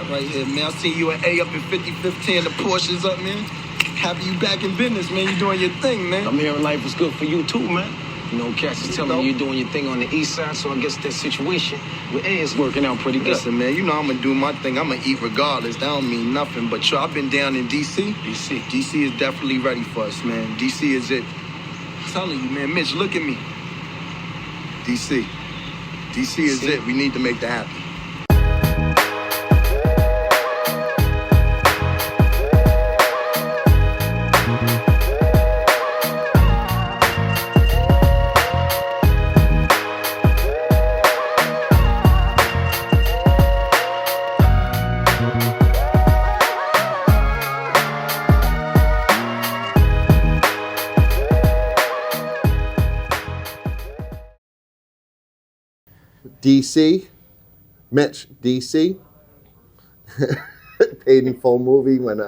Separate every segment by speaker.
Speaker 1: spot right here, man. I seen you at A up in 55th, tearing the Porsches up, man. Happy you back in business, man. You doing your thing, man.
Speaker 2: I'm hearing life is good for you too, man. You know, cats is telling me you're doing your thing on the east side, so I guess that situation with A is working out pretty good.
Speaker 1: Listen, man, you know I'm gonna do my thing. I'm gonna eat regardless. That don't mean nothing. But yo, I've been down in D.C. D.C. is definitely ready for us, man. D.C. is it. I'm telling you, man. Mitch, look at me. D.C. D.C. is it. We need to make that happen.
Speaker 3: DC, Mitch, DC, paid in full movie when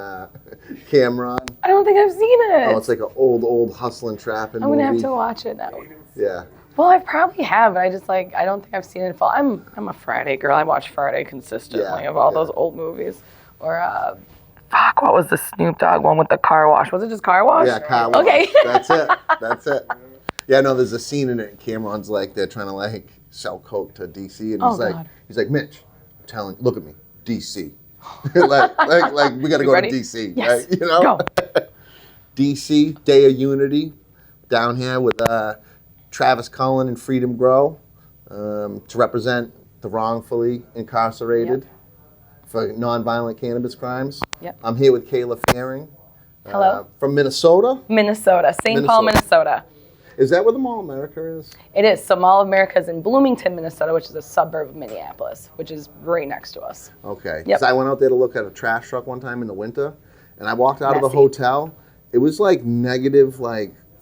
Speaker 3: Cameron.
Speaker 4: I don't think I've seen it.
Speaker 3: Oh, it's like an old hustling trapping movie.
Speaker 4: I'm gonna have to watch it now.
Speaker 3: Yeah.
Speaker 4: Well, I probably have, but I don't think I've seen it in full. I'm a Friday girl. I watch Friday consistently of all those old movies. Or what was the Snoop Dogg one with the car wash? Was it just car wash?
Speaker 3: Yeah, car wash.
Speaker 4: Okay.
Speaker 3: That's it. Yeah, no, there's a scene in it, and Cameron's like, they're trying to like sell coke to DC, and he's like, Mitch, I'm telling, look at me, DC. like we gotta go to DC,
Speaker 4: yes.
Speaker 3: right? You know?
Speaker 4: Go.
Speaker 3: DC, Day of Unity, down here with Travis Cullen and Freedom Grow to represent the wrongfully incarcerated for nonviolent cannabis crimes.
Speaker 4: Yep.
Speaker 3: I'm here with Kayla Fearing.
Speaker 4: Hello.
Speaker 3: From Minnesota?
Speaker 4: Minnesota, St. Paul, Minnesota.
Speaker 3: Is that where the Mall of America is?
Speaker 4: It is. So Mall of America is in Bloomington, Minnesota, which is a suburb of Minneapolis, which is right next to us.
Speaker 3: Okay.
Speaker 4: Yep.
Speaker 3: So I went out there to look at a trash truck one time in the winter, and I walked out of the hotel. It was like negative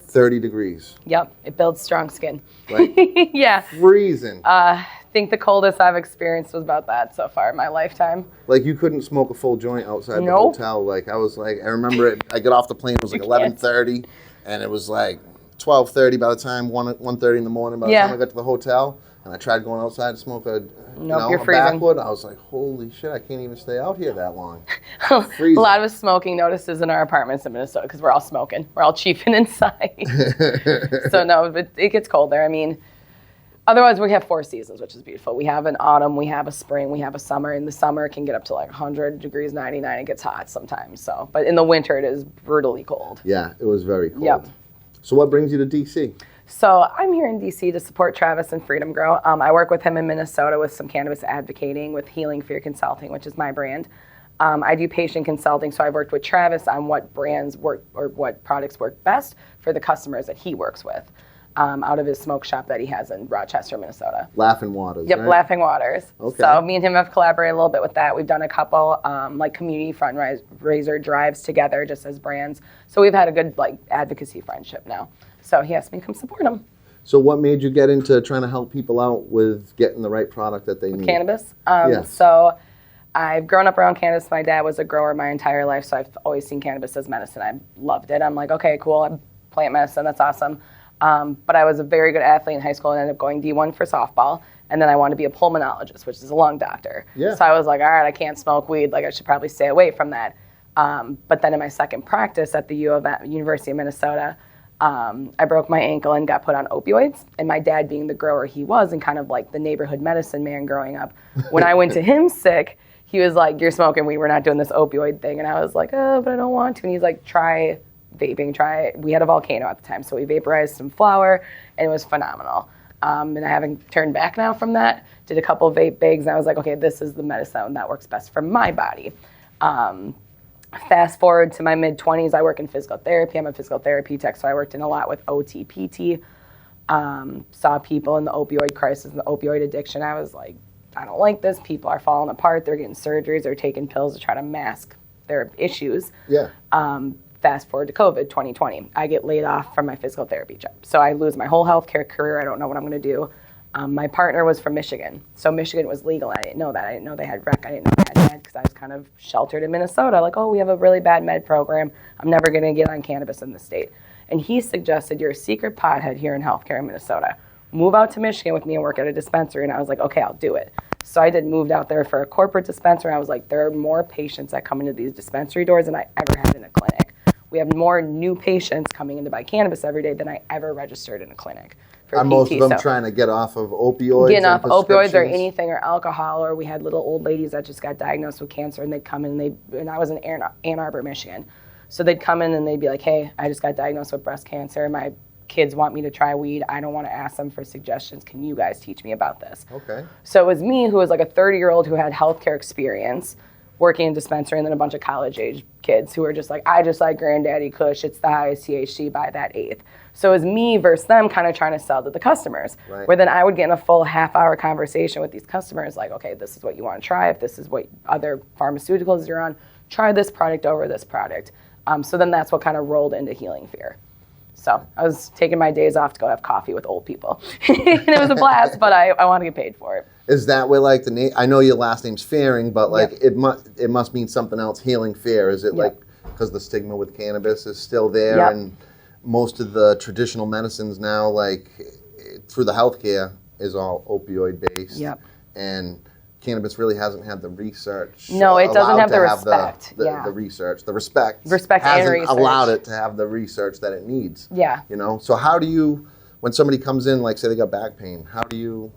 Speaker 3: 30 degrees.
Speaker 4: Yep. It builds strong skin.
Speaker 3: Like
Speaker 4: yeah.
Speaker 3: Freezing.
Speaker 4: I think the coldest I've experienced was about that so far in my lifetime.
Speaker 3: Like you couldn't smoke a full joint outside the hotel. Like I remember it. I got off the plane. It was like 11:30, and it was like 12:30 by the time 1:30 in the morning. By the time I got to the hotel, and I tried going outside to smoke a backwood. I was like, holy shit! I can't even stay out here that long.
Speaker 4: A lot of us smoking notices in our apartments in Minnesota because we're all smoking. We're all chiefing inside. So no, but it gets cold there. I mean, otherwise we have 4 seasons, which is beautiful. We have an autumn, we have a spring, we have a summer. In the summer, it can get up to like 100 degrees, 99. It gets hot sometimes. So, but in the winter, it is brutally cold.
Speaker 3: Yeah, it was very cold.
Speaker 4: Yep.
Speaker 3: So what brings you to DC?
Speaker 4: So I'm here in DC to support Travis and Freedom Grow. I work with him in Minnesota with some cannabis advocating with Healing Fear Consulting, which is my brand. I do patient consulting, so I've worked with Travis on what brands work or what products work best for the customers that he works with out of his smoke shop that he has in Rochester, Minnesota.
Speaker 3: Laughing Waters,
Speaker 4: Yep,
Speaker 3: right?
Speaker 4: Laughing Waters.
Speaker 3: Okay.
Speaker 4: So me and him have collaborated a little bit with that. We've done a couple community fundraiser drives together just as brands. So we've had a good advocacy friendship now. So he asked me to come support him.
Speaker 3: So what made you get into trying to help people out with getting the right product that they need?
Speaker 4: Cannabis.
Speaker 3: Yes.
Speaker 4: So I've grown up around cannabis. My dad was a grower my entire life, so I've always seen cannabis as medicine. I loved it. I'm like, okay, cool, I'm plant medicine, that's awesome. But I was a very good athlete in high school and ended up going D1 for softball. And then I wanted to be a pulmonologist, which is a lung doctor.
Speaker 3: Yeah.
Speaker 4: So I was like, all right, I can't smoke weed. I should probably stay away from that. But then in my second practice at the University of Minnesota, I broke my ankle and got put on opioids. And my dad, being the grower he was and kind of like the neighborhood medicine man growing up, when I went to him sick, he was like, you're smoking weed, we're not doing this opioid thing. And I was like, oh, but I don't want to. And he's like, try vaping, we had a volcano at the time, so we vaporized some flower, and it was phenomenal. And I haven't turned back now from that. Did a couple of vape bags, and I was like, okay, this is the medicine that works best for my body. Fast forward to my mid-20s, I work in physical therapy. I'm a physical therapy tech, so I worked in a lot with OT, PT, saw people in the opioid crisis and the opioid addiction. I was like, I don't like this. People are falling apart. They're getting surgeries. They're taking pills to try to mask their issues.
Speaker 3: Yeah.
Speaker 4: Fast forward to COVID 2020. I get laid off from my physical therapy job. So I lose my whole healthcare career. I don't know what I'm going to do. My partner was from Michigan. So Michigan was legal. I didn't know that. I didn't know they had rec. I didn't know they had med because I was kind of sheltered in Minnesota. Like, oh, we have a really bad med program. I'm never going to get on cannabis in the state. And he suggested, you're a secret pothead here in healthcare in Minnesota. Move out to Michigan with me and work at a dispensary. And I was like, okay, I'll do it. So I moved out there for a corporate dispensary. I was like, there are more patients that come into these dispensary doors than I ever had in a clinic. We have more new patients coming in to buy cannabis every day than I ever registered in a clinic.
Speaker 3: Are most of them trying to get off of opioids?
Speaker 4: Getting off opioids or anything, or alcohol, or we had little old ladies that just got diagnosed with cancer, and they'd come in, and I was in Ann Arbor, Michigan. So they'd come in and they'd be like, hey, I just got diagnosed with breast cancer. My kids want me to try weed. I don't want to ask them for suggestions. Can you guys teach me about this?
Speaker 3: Okay.
Speaker 4: So it was me, who was like a 30-year-old who had healthcare experience, working in dispensary, and then a bunch of college-age kids who were just like, I just like Granddaddy Kush. It's the highest THC by that eighth. So it was me versus them kind of trying to sell to the customers.
Speaker 3: Right.
Speaker 4: Where then I would get in a full half-hour conversation with these customers, like, okay, this is what you want to try. If this is what other pharmaceuticals you're on, try this product over this product. So then that's what kind of rolled into Healing Fear. So I was taking my days off to go have coffee with old people. And it was a blast, but I want to get paid for it.
Speaker 3: Is that where like the name? I know your last name's Fearing, but like it must mean something else. Healing Fear. Is it like because the stigma with cannabis is still there, and most of the traditional medicines now, like through the healthcare, is all opioid based.
Speaker 4: Yep.
Speaker 3: And cannabis really hasn't had the research.
Speaker 4: No, it doesn't have the respect.
Speaker 3: The research, the respect.
Speaker 4: Respect
Speaker 3: hasn't
Speaker 4: and research.
Speaker 3: allowed it to have the research that it needs.
Speaker 4: Yeah.
Speaker 3: You know. So how do you, when somebody comes in, like say they got back pain, how do you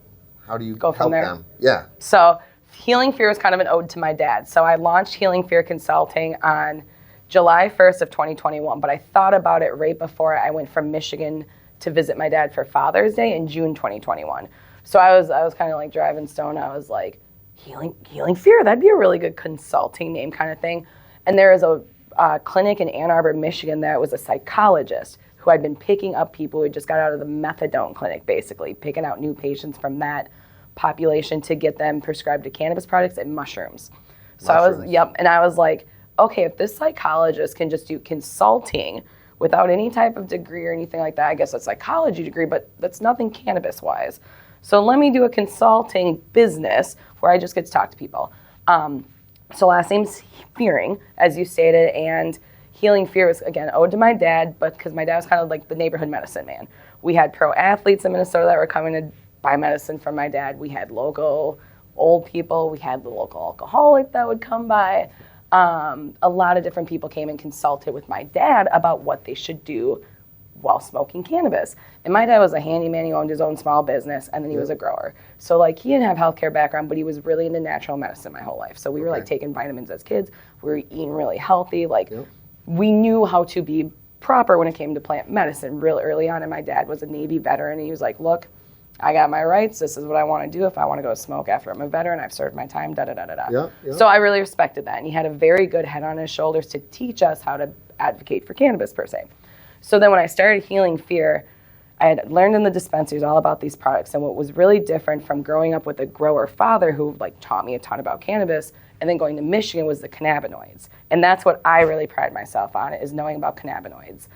Speaker 4: go from
Speaker 3: help
Speaker 4: there?
Speaker 3: them? Yeah.
Speaker 4: So Healing Fear is kind of an ode to my dad. So I launched Healing Fear Consulting on July 1st of 2021, but I thought about it right before I went from Michigan to visit my dad for Father's Day in June 2021. So I was kind of like driving stone. I was like, Healing Fear, that'd be a really good consulting name kind of thing. And there is a clinic in Ann Arbor, Michigan that was a psychologist who had been picking up people who had just got out of the methadone clinic, basically, picking out new patients from that population to get them prescribed to cannabis products and mushrooms. So I was like, okay, if this psychologist can just do consulting without any type of degree or anything like that, I guess a psychology degree, but that's nothing cannabis-wise. So let me do a consulting business where I just get to talk to people. So last name's Fearing, as you stated, and Healing Fear was, again, ode to my dad, but because my dad was kind of like the neighborhood medicine man. We had pro athletes in Minnesota that were coming to buy medicine from my dad. We had local old people. We had the local alcoholic that would come by. A lot of different people came and consulted with my dad about what they should do while smoking cannabis. And my dad was a handyman. He owned his own small business, and then he was a grower. So like he didn't have healthcare background, but he was really into natural medicine my whole life. So we were like taking vitamins as kids. We were eating really healthy. Like we knew how to be proper when it came to plant medicine real early on. And my dad was a Navy veteran, and he was like, look, I got my rights. This is what I want to do. If I want to go smoke after I'm a veteran, I've served my time, da-da-da-da-da. So I really respected that. And he had a very good head on his shoulders to teach us how to advocate for cannabis, per se. So then when I started Healing Fear, I had learned in the dispensaries all about these products. And what was really different from growing up with a grower father who like taught me a ton about cannabis and then going to Michigan was the cannabinoids. And that's what I really pride myself on, is knowing about cannabinoids.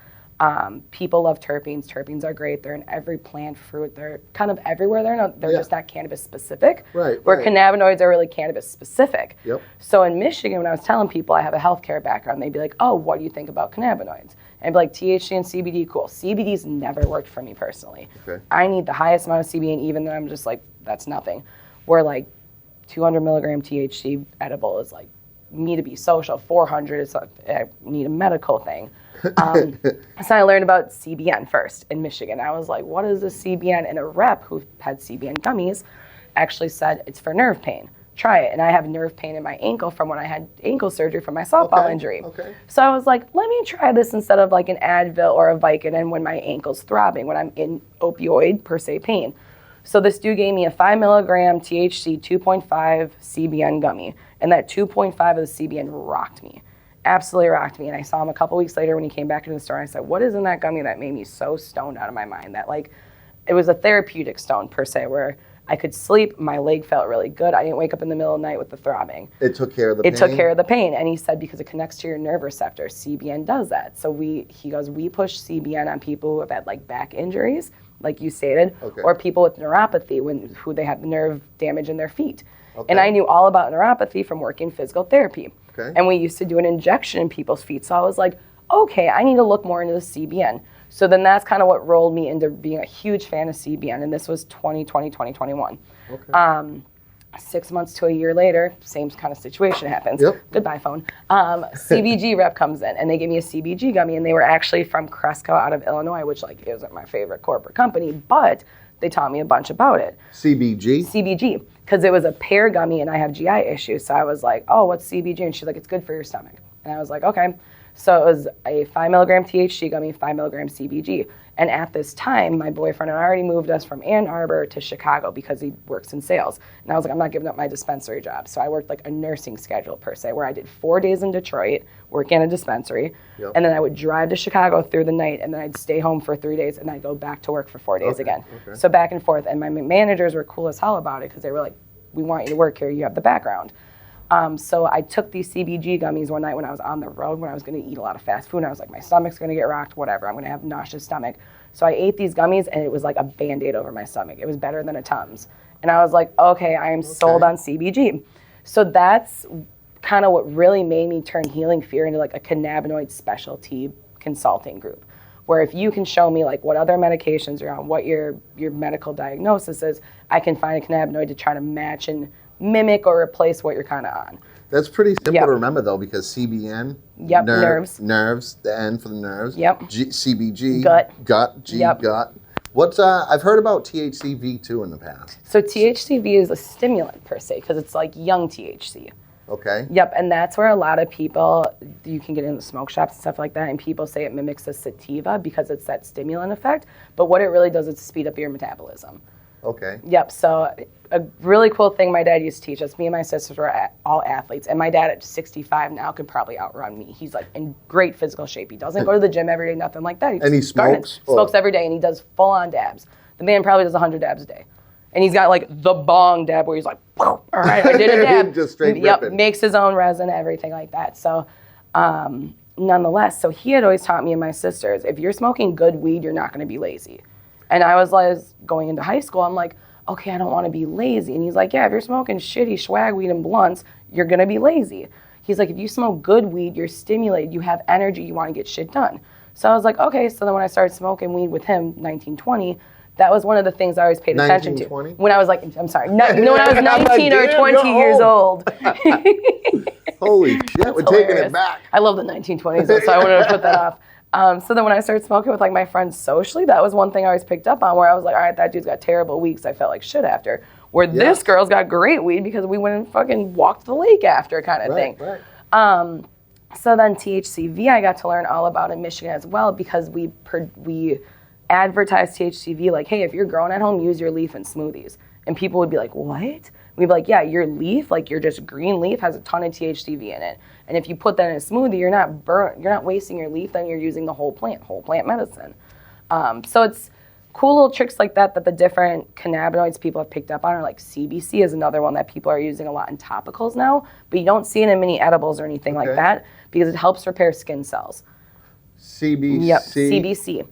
Speaker 4: People love terpenes. Terpenes are great. They're in every plant, fruit. They're kind of everywhere. They're just not cannabis specific. Where cannabinoids are really cannabis specific. So in Michigan, when I was telling people I have a healthcare background, they'd be like, oh, what do you think about cannabinoids? And I'd be like, THC and CBD, cool. CBD's never worked for me personally. I need the highest amount of CBD, and even then I'm just like, that's nothing. Where like 200 milligram THC edible is like, me to be social, 400 is I need a medical thing. So I learned about CBN first in Michigan. I was like, what is a CBN? And a rep who had CBN gummies actually said, it's for nerve pain. Try it. And I have nerve pain in my ankle from when I had ankle surgery from my softball injury. So I was like, let me try this instead of like an Advil or a Vicodin when my ankle's throbbing, when I'm in opioid per se pain. So this dude gave me a 5 milligram THC 2.5 CBN gummy. And that 2.5 of the CBN rocked me. Absolutely rocked me. And I saw him a couple weeks later when he came back into the store, and I said, what is in that gummy that made me so stoned out of my mind? That like, it was a therapeutic stone per se, where I could sleep, my leg felt really good. I didn't wake up in the middle of the night with the throbbing.
Speaker 3: It took care of the pain?
Speaker 4: It took care of the pain. And he said, because it connects to your nerve receptors, CBN does that. So he goes, we push CBN on people who have had like back injuries, like you stated, or people with neuropathy who they have nerve damage in their feet. And I knew all about neuropathy from working physical therapy. And we used to do an injection in people's feet. So I was like, okay, I need to look more into the CBN. So then that's kind of what rolled me into being a huge fan of CBN. And this was 2020, 2021. 6 months to a year later, same kind of situation happens.
Speaker 3: Yep.
Speaker 4: Goodbye, phone. CBG rep comes in, and they give me a CBG gummy, and they were actually from Cresco out of Illinois, which like isn't my favorite corporate company, but they taught me a bunch about it.
Speaker 3: CBG?
Speaker 4: CBG, because it was a pear gummy, and I have GI issues, so I was like, oh, what's CBG? And she's like, it's good for your stomach. And I was like, okay. So it was a 5 milligram THC gummy, 5 milligram CBG. And at this time, my boyfriend had already moved us from Ann Arbor to Chicago because he works in sales. And I was like, I'm not giving up my dispensary job. So I worked like a nursing schedule per se, where I did 4 days in Detroit, working in a dispensary. Yep. And then I would drive to Chicago through the night, and then I'd stay home for 3 days, and I'd go back to work for 4 days again. Okay. So back and forth. And my managers were cool as hell about it because they were like, we want you to work here. You have the background. So I took these CBG gummies one night when I was on the road, when I was going to eat a lot of fast food. And I was like, my stomach's going to get rocked, whatever. I'm going to have nauseous stomach. So I ate these gummies, and it was like a Band-Aid over my stomach. It was better than a Tums. And I was like, okay, I am sold on CBG. So that's kind of what really made me turn Healing Fear into like a cannabinoid specialty consulting group, where if you can show me like what other medications you're on, what your medical diagnosis is, I can find a cannabinoid to try to match and mimic or replace what you're kind of on.
Speaker 3: That's pretty simple to remember, though, because CBN, nerves, the N for the nerves.
Speaker 4: Yep.
Speaker 3: CBG,
Speaker 4: gut,
Speaker 3: gut. What's I've heard about THCV too in the past.
Speaker 4: So THCV is a stimulant per se because it's like young THC.
Speaker 3: Okay.
Speaker 4: Yep, and that's where a lot of people, you can get in the smoke shops and stuff like that, and people say it mimics a sativa because it's that stimulant effect. But what it really does is speed up your metabolism.
Speaker 3: Okay.
Speaker 4: Yep, so a really cool thing my dad used to teach us, me and my sisters were all athletes, and my dad at 65 now could probably outrun me. He's like in great physical shape. He doesn't go to the gym every day, nothing like that.
Speaker 3: And he smokes?
Speaker 4: Smokes every day, and he does full-on dabs. The man probably does 100 dabs a day. And he's got like the bong dab where he's like, all right, I did a dab.
Speaker 3: Just straight ripping.
Speaker 4: Makes his own resin, everything like that. So nonetheless, so he had always taught me and my sisters, if you're smoking good weed, you're not going to be lazy. And I was like, going into high school, I'm like, okay, I don't want to be lazy. And he's like, yeah, if you're smoking shitty swag weed and blunts, you're going to be lazy. He's like, if you smoke good weed, you're stimulated, you have energy, you want to get shit done. So I was like, okay. So then when I started smoking weed with him, 1920, that was one of the things I always paid attention to. When I was like, I'm sorry, when I was 19 or 20 years old.
Speaker 3: Holy shit, we're taking it back.
Speaker 4: I love the 1920s, though, so I wanted to put that off. So then when I started smoking with like my friends socially, that was one thing I always picked up on, where I was like, all right, that dude's got terrible weed, 'cause I felt like shit after. Where this girl's got great weed because we went and fucking walked the lake after, kind of thing. Right. So then THCV I got to learn all about in Michigan as well, because we advertised THCV like, hey, if you're growing at home, use your leaf in smoothies. And people would be like, what? We'd be like, yeah, your leaf, like your just green leaf, has a ton of THCV in it. And if you put that in a smoothie, you're not wasting your leaf, then you're using the whole plant medicine. So it's cool little tricks like that the different cannabinoids people have picked up on, or like CBC is another one that people are using a lot in topicals now, but you don't see it in many edibles or anything like that because it helps repair skin cells.
Speaker 3: CBC?
Speaker 4: Yep, CBC.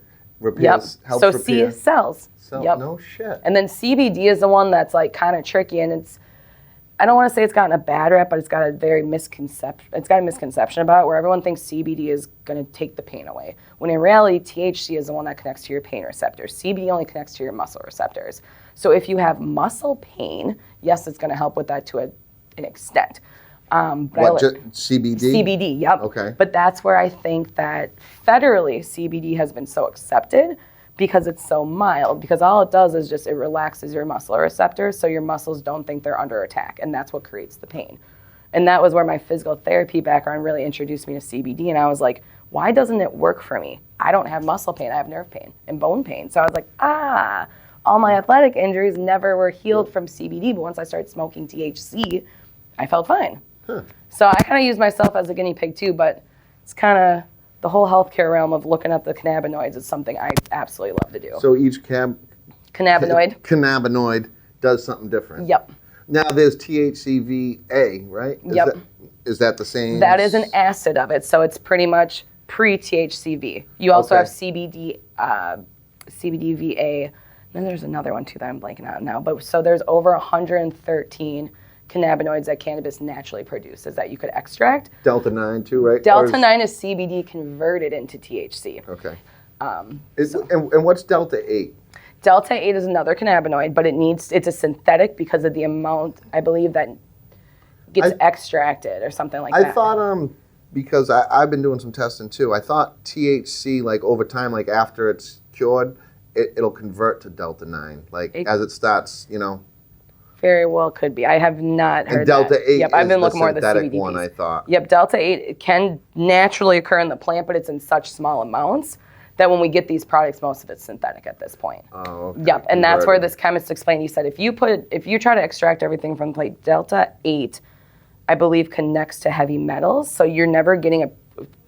Speaker 3: Helps
Speaker 4: so
Speaker 3: repair.
Speaker 4: C, cells. Yep.
Speaker 3: No shit.
Speaker 4: And then CBD is the one that's like kind of tricky, and I don't want to say it's gotten a bad rep, but it's got a misconception about it, where everyone thinks CBD is going to take the pain away, when in reality THC is the one that connects to your pain receptors. CBD only connects to your muscle receptors. So if you have muscle pain, yes, it's going to help with that to an extent.
Speaker 3: CBD?
Speaker 4: CBD, yep.
Speaker 3: Okay.
Speaker 4: But that's where I think that federally CBD has been so accepted, because it's so mild, because all it does is just it relaxes your muscle receptors so your muscles don't think they're under attack, and that's what creates the pain. And that was where my physical therapy background really introduced me to CBD, and I was like, why doesn't it work for me? I don't have muscle pain, I have nerve pain and bone pain. So I was like, all my athletic injuries never were healed from CBD, but once I started smoking THC, I felt fine. Huh. So I kind of use myself as a guinea pig too, but it's kind of the whole healthcare realm of looking at the cannabinoids is something I absolutely love to do.
Speaker 3: So each cannabinoid does something different.
Speaker 4: Yep.
Speaker 3: Now there's THCV-A, right? Is that the same?
Speaker 4: That is an acid of it, so it's pretty much pre-THCV. You also have CBD, CBDVA, and then there's another one too that I'm blanking on now. But so there's over 113 cannabinoids that cannabis naturally produces that you could extract.
Speaker 3: Delta-9 too, right?
Speaker 4: Delta-9 is CBD converted into THC.
Speaker 3: Okay. And what's Delta-8?
Speaker 4: Delta 8 is another cannabinoid, but it's a synthetic because of the amount, I believe, that gets extracted or something like that.
Speaker 3: I thought, because I've been doing some testing too, I thought THC, like over time, like after it's cured, it'll convert to Delta 9, as it starts,
Speaker 4: Very well could be. I have not heard
Speaker 3: and Delta
Speaker 4: that.
Speaker 3: 8
Speaker 4: Yep, I've been
Speaker 3: is
Speaker 4: looking
Speaker 3: the
Speaker 4: more at the
Speaker 3: synthetic
Speaker 4: CBD
Speaker 3: one,
Speaker 4: piece.
Speaker 3: I thought.
Speaker 4: Yep, Delta 8 can naturally occur in the plant, but it's in such small amounts that when we get these products, most of it's synthetic at this point.
Speaker 3: Oh, okay.
Speaker 4: Yep, and that's where this chemist explained. He said if you try to extract everything from the plant, Delta 8, I believe, connects to heavy metals, so you're never getting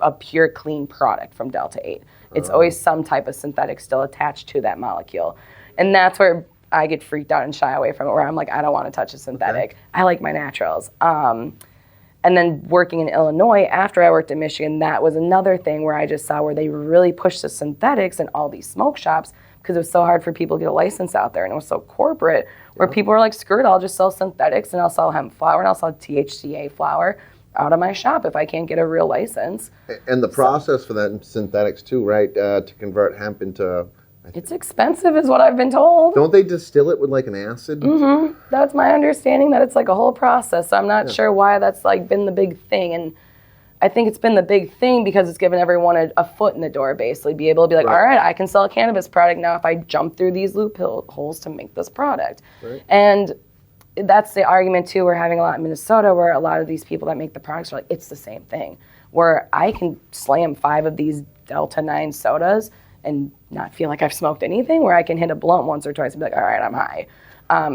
Speaker 4: a pure, clean product from Delta 8. It's always some type of synthetic still attached to that molecule. And that's where I get freaked out and shy away from it, where I'm like, I don't want to touch a synthetic. Okay. I like my naturals. And then working in Illinois, after I worked in Michigan, that was another thing where I just saw where they really pushed the synthetics in all these smoke shops because it was so hard for people to get a license out there, and it was so corporate, where people were like, screw it, I'll just sell synthetics, and I'll sell hemp flower, and I'll sell THCA flower out of my shop if I can't get a real license. And
Speaker 3: the process for that synthetics too, right, to convert hemp into...
Speaker 4: It's expensive is what I've been told.
Speaker 3: Don't they distill it with like an acid?
Speaker 4: Mm-hmm. That's my understanding, that it's like a whole process. So I'm not sure why that's like been the big thing. And I think it's been the big thing because it's given everyone a foot in the door, basically. Be able to be like, all right, I can sell a cannabis product now if I jump through these loopholes to make this product. Right. And that's the argument too we're having a lot in Minnesota, where a lot of these people that make the products are like, it's the same thing. Where I can slam 5 of these Delta 9 sodas and not feel like I've smoked anything, where I can hit a blunt once or twice and be like, all right, I'm high.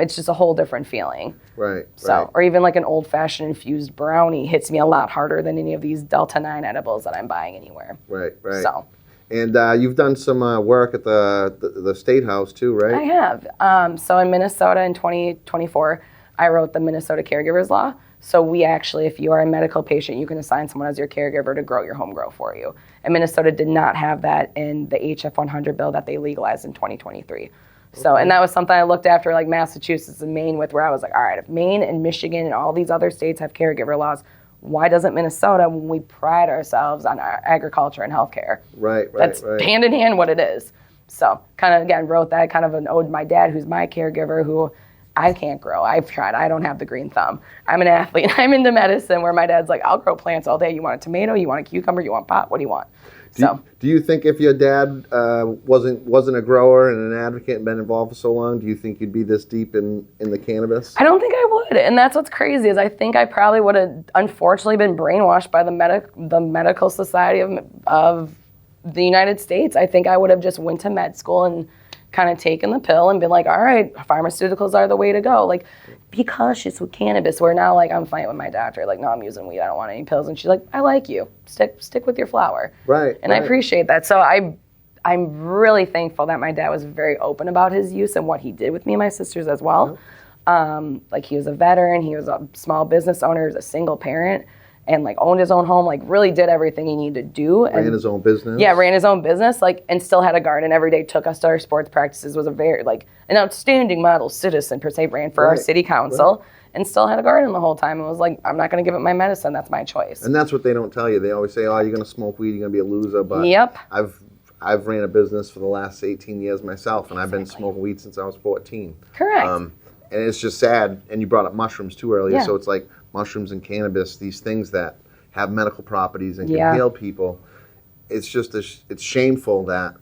Speaker 4: It's just a whole different feeling.
Speaker 3: Right.
Speaker 4: So, or even like an old-fashioned infused brownie hits me a lot harder than any of these Delta 9 edibles that I'm buying anywhere.
Speaker 3: Right, right.
Speaker 4: So.
Speaker 3: And you've done some work at the State House too, right?
Speaker 4: I have. So in Minnesota in 2024, I wrote the Minnesota Caregivers Law. So we actually, if you are a medical patient, you can assign someone as your caregiver to grow your home grow for you. And Minnesota did not have that in the HF 100 bill that they legalized in 2023. So, and that was something I looked after, like Massachusetts and Maine, with where I was like, all right, if Maine and Michigan and all these other states have caregiver laws, why doesn't Minnesota, when we pride ourselves on our agriculture and healthcare?
Speaker 3: Right.
Speaker 4: That's hand in hand what it is. So kind of, again, wrote that kind of an ode to my dad, who's my caregiver, who I can't grow. I've tried. I don't have the green thumb. I'm an athlete. I'm into medicine, where my dad's like, I'll grow plants all day. You want a tomato? You want a cucumber? You want pot? What do you want?
Speaker 3: Do you think if your dad wasn't a grower and an advocate and been involved for so long, do you think you'd be this deep in the cannabis?
Speaker 4: I don't think I would. And that's what's crazy, is I think I probably would have unfortunately been brainwashed by the medical society of the United States. I think I would have just went to med school and kind of taken the pill and been like, all right, pharmaceuticals are the way to go. Like, be cautious with cannabis. Where now, like, I'm fighting with my doctor. Like, no, I'm using weed. I don't want any pills. And she's like, I like you. Stick with your flower.
Speaker 3: Right.
Speaker 4: And I appreciate that. So I'm really thankful that my dad was very open about his use and what he did with me and my sisters as well. Yep. Like, he was a veteran. He was a small business owner. He was a single parent. And like owned his own home, like really did everything he needed to do.
Speaker 3: Ran his own business.
Speaker 4: Yeah, ran his own business, like, and still had a garden every day, took us to our sports practices, was a very, like, an outstanding model citizen per se, ran for our city council, and still had a garden the whole time, and was like, I'm not gonna give up my medicine, that's my choice.
Speaker 3: And that's what they don't tell you. They always say, oh, you're gonna smoke weed, you're gonna be a loser, but
Speaker 4: yep.
Speaker 3: I've ran a business for the last 18 years myself, and I've been smoking weed since I was 14.
Speaker 4: Correct.
Speaker 3: And it's just sad, and you brought up mushrooms too earlier, so it's like mushrooms and cannabis, these things that have medical properties and can heal people. It's just it's shameful that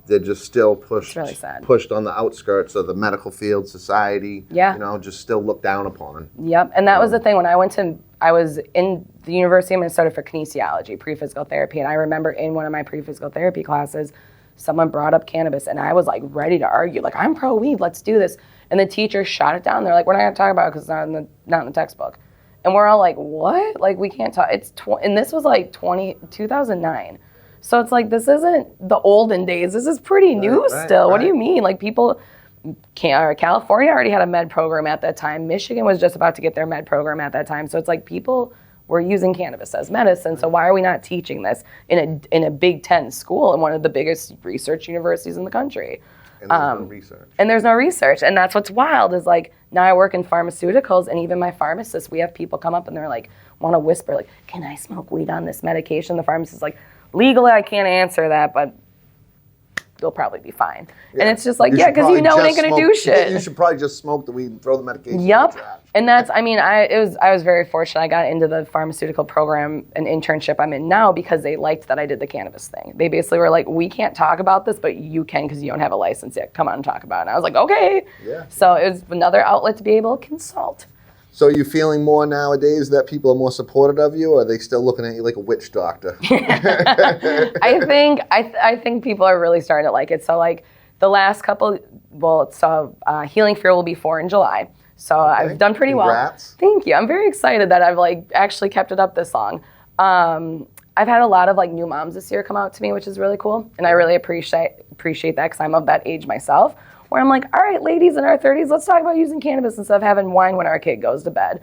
Speaker 3: they're just still pushed on the outskirts of the medical field, society.
Speaker 4: Yeah.
Speaker 3: You know, just still looked down upon.
Speaker 4: Yep. And that was the thing when I was in the University of Minnesota for kinesiology, pre-physical therapy, and I remember in one of my pre-physical therapy classes, someone brought up cannabis, and I was like ready to argue, like, I'm pro weed, let's do this. And the teacher shot it down. They're like, we're not gonna talk about it because it's not in the textbook. And we're all like, what? Like, we can't talk. And this was like 2009. So it's like, this isn't the olden days. This is pretty new still. What do you mean? Like, people California already had a med program at that time. Michigan was just about to get their med program at that time. So it's like, people were using cannabis as medicine. So why are we not teaching this in a Big Ten school in one of the biggest research universities in the country?
Speaker 3: And there's no research.
Speaker 4: And there's no research. And that's what's wild, is like, now I work in pharmaceuticals, and even my pharmacist, we have people come up and they're like, want to whisper, like, can I smoke weed on this medication? The pharmacist's like, legally I can't answer that, but you'll probably be fine. And it's just like, because it ain't gonna do shit.
Speaker 3: You should probably just smoke the weed and throw the medication in the trash.
Speaker 4: And that's, I mean, I was very fortunate. I got into the pharmaceutical program, an internship I'm in now, because they liked that I did the cannabis thing. They basically were like, we can't talk about this, but you can because you don't have a license yet. Come on and talk about it. And I was like, okay.
Speaker 3: Yeah.
Speaker 4: So it was another outlet to be able to consult.
Speaker 3: So are you feeling more nowadays that people are more supportive of you, or are they still looking at you like a witch doctor?
Speaker 4: I think people are really starting to like it. So like the last couple, Healing Fear will be 4 in July. So I've done pretty well. Thank you. I'm very excited that I've like actually kept it up this long. I've had a lot of like new moms this year come out to me, which is really cool. And I really appreciate that because I'm of that age myself, where I'm like, all right, ladies in our 30s, let's talk about using cannabis instead of having wine when our kid goes to bed.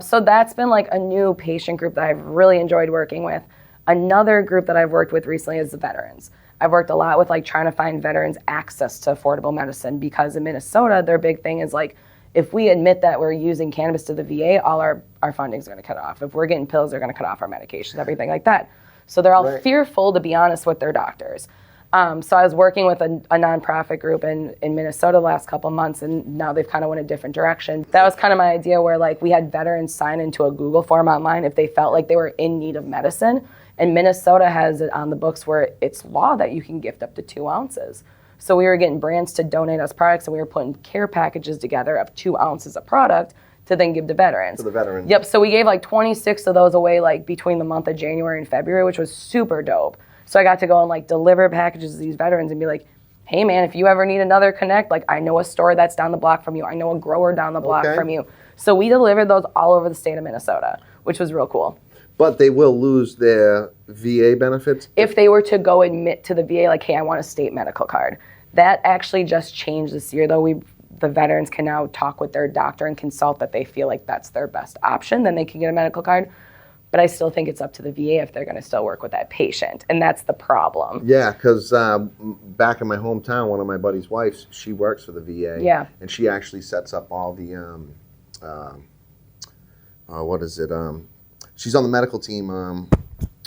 Speaker 4: So that's been like a new patient group that I've really enjoyed working with. Another group that I've worked with recently is the veterans. I've worked a lot with like trying to find veterans access to affordable medicine, because in Minnesota, their big thing is like, if we admit that we're using cannabis to the VA, all our funding is going to cut off. If we're getting pills, they're going to cut off our medications, everything like that. So they're all fearful to be honest with their doctors. So I was working with a nonprofit group in Minnesota the last couple months, and now they've kind of went a different direction. That was kind of my idea, where like we had veterans sign into a Google form online if they felt like they were in need of medicine. And Minnesota has it on the books where it's law that you can gift up to 2 ounces. So we were getting brands to donate us products, and we were putting care packages together of 2 ounces of product to then give to veterans.
Speaker 3: To the veterans.
Speaker 4: Yep, so we gave like 26 of those away like between the month of January and February, which was super dope. So I got to go and like deliver packages to these veterans and be like, hey man, if you ever need another connect, like I know a store that's down the block from you. I know a grower down the block from you. So we delivered those all over the state of Minnesota, which was real cool.
Speaker 3: But they will lose their VA benefits?
Speaker 4: If they were to go admit to the VA, like, hey, I want a state medical card. That actually just changed this year, though. The veterans can now talk with their doctor and consult that they feel like that's their best option. Then they can get a medical card. But I still think it's up to the VA if they're going to still work with that patient. And that's the problem.
Speaker 3: Yeah, because back in my hometown, one of my buddy's wives, she works for the VA.
Speaker 4: Yeah.
Speaker 3: And she actually sets up all the, she's on the medical team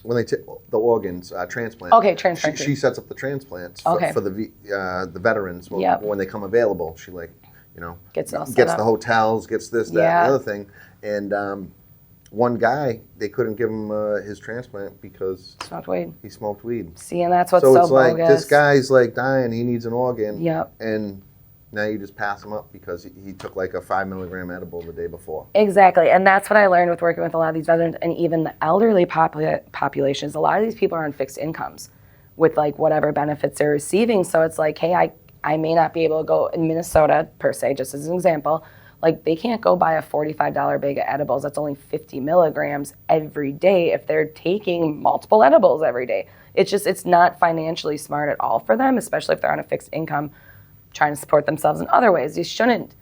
Speaker 3: when they take the organs, transplant.
Speaker 4: Okay, transplant.
Speaker 3: She sets up the transplants for the veterans when they come available. She gets the hotels, gets this, that, and the other thing. And one guy, they couldn't give him his transplant because he smoked weed.
Speaker 4: See, and that's what's so
Speaker 3: it's like
Speaker 4: bogus.
Speaker 3: This guy's like dying, he needs an organ.
Speaker 4: Yep.
Speaker 3: And now you just pass him up because he took like a 5 milligram edible the day before.
Speaker 4: Exactly, and that's what I learned with working with a lot of these veterans, and even the elderly populations. A lot of these people are on fixed incomes with like whatever benefits they're receiving. So it's like, hey, I may not be able to go in Minnesota per se, just as an example. Like they can't go buy a $45 bag of edibles that's only 50 milligrams every day if they're taking multiple edibles every day. It's not financially smart at all for them, especially if they're on a fixed income trying to support themselves in other ways. You shouldn't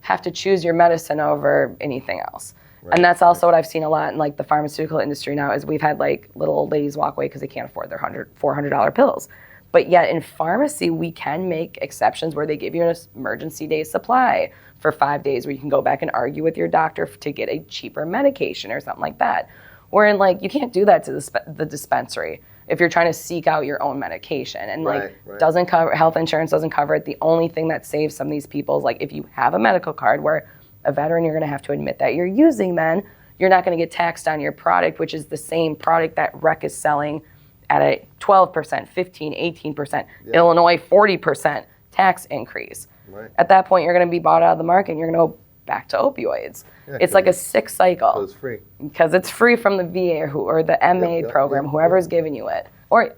Speaker 4: have to choose your medicine over anything else. Right. And that's also what I've seen a lot in like the pharmaceutical industry now, is we've had like little old ladies walk away because they can't afford their $400 pills. But yet in pharmacy, we can make exceptions where they give you an emergency day supply for 5 days where you can go back and argue with your doctor to get a cheaper medication or something like that. Wherein like you can't do that to the dispensary if you're trying to seek out your own medication. And doesn't cover, health insurance doesn't cover it. The only thing that saves some of these people is like if you have a medical card where a veteran, you're gonna have to admit that you're using, then you're not gonna get taxed on your product, which is the same product that rec is selling at a 12%, 15, 18%, Illinois 40% tax increase. Right. At that point, you're going to be bought out of the market and you're going to go back to opioids. Yeah, it's like a sick cycle.
Speaker 3: So it's free.
Speaker 4: Because it's free from the VA or the MA program, whoever's giving you it. Or,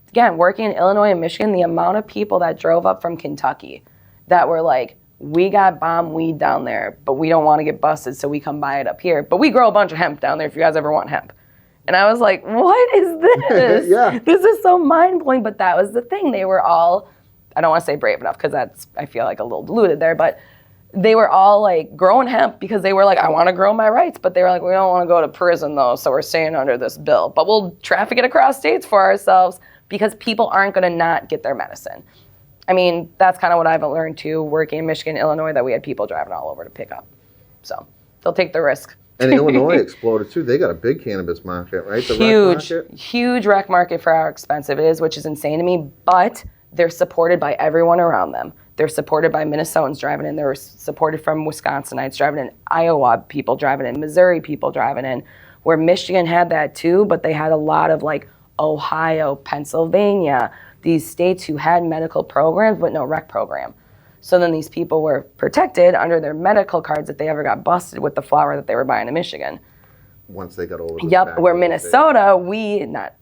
Speaker 4: again, working in Illinois and Michigan, the amount of people that drove up from Kentucky that were like, we got bomb weed down there, but we don't want to get busted, so we come buy it up here. But we grow a bunch of hemp down there if you guys ever want hemp. And I was like, what is this? This is so mind-blowing. But that was the thing. They were all, I don't want to say brave enough because that's, I feel like a little diluted there, but they were all like growing hemp because they were like, I want to grow my rights. But they were like, we don't want to go to prison though, so we're staying under this bill. But we'll traffic it across states for ourselves because people aren't going to not get their medicine. I mean, that's kind of what I've learned too, working in Michigan, Illinois, that we had people driving all over to pick up. So they'll take the risk.
Speaker 3: And Illinois exploded too. They got a big cannabis market, right?
Speaker 4: Huge rec market for how expensive it is, which is insane to me. But they're supported by everyone around them. They're supported by Minnesotans driving in. They're supported from Wisconsinites driving in, Iowa people driving in, Missouri people driving in, where Michigan had that too, but they had a lot of like Ohio, Pennsylvania, these states who had medical programs but no rec program. So then these people were protected under their medical cards if they ever got busted with the flower that they were buying in Michigan.
Speaker 3: Once they got over.
Speaker 4: Yep, where Minnesota, we, not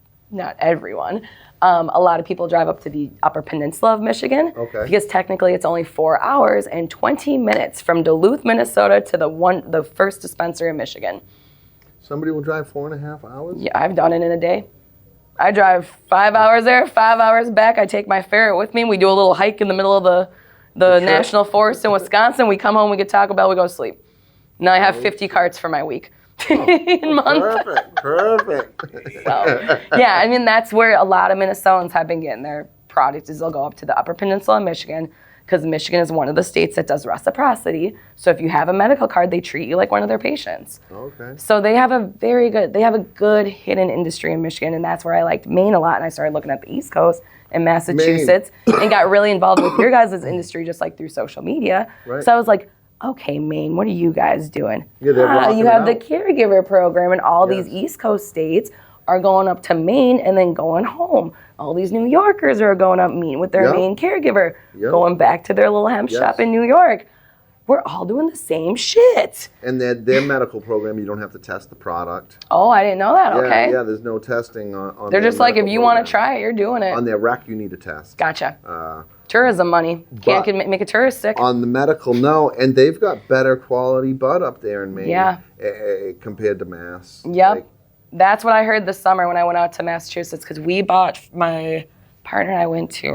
Speaker 4: everyone, a lot of people drive up to the Upper Peninsula of Michigan.
Speaker 3: Okay.
Speaker 4: Because technically it's only 4 hours and 20 minutes from Duluth, Minnesota to the first dispensary in Michigan.
Speaker 3: Somebody will drive 4.5 hours?
Speaker 4: Yeah, I've done it in a day. I drive 5 hours there, 5 hours back. I take my ferret with me. We do a little hike in the middle of the national forest in Wisconsin. We come home, we get Taco Bell, we go to sleep. Now I have 50 carts for my week. In month.
Speaker 3: Perfect.
Speaker 4: So, yeah, I mean, that's where a lot of Minnesotans have been getting their products is they'll go up to the Upper Peninsula of Michigan because Michigan is one of the states that does reciprocity. So if you have a medical card, they treat you like one of their patients.
Speaker 3: Okay.
Speaker 4: So they have a good hidden industry in Michigan, and that's where I liked Maine a lot, and I started looking at the East Coast and Massachusetts and got really involved with your guys' industry just like through social media.
Speaker 3: Right.
Speaker 4: So I was like, okay, Maine, what are you guys doing?
Speaker 3: Yeah, they're
Speaker 4: you have the caregiver program, and all these East Coast states are going up to Maine and then going home. All these New Yorkers are going up meeting with their Maine caregiver, going back to their little hemp shop in New York. We're all doing the same shit.
Speaker 3: And their medical program, you don't have to test the product.
Speaker 4: Oh, I didn't know that. Okay.
Speaker 3: Yeah, there's no testing on
Speaker 4: They're just like, if you want to try it, you're doing it.
Speaker 3: On their rec, you need a test.
Speaker 4: Gotcha. Tourism money. Can't make a tourist sick.
Speaker 3: On the medical, no. And they've got better quality bud up there in Maine.
Speaker 4: Yeah.
Speaker 3: Compared to Mass.
Speaker 4: Yep. That's what I heard this summer when I went out to Massachusetts, because we bought, my partner and I went to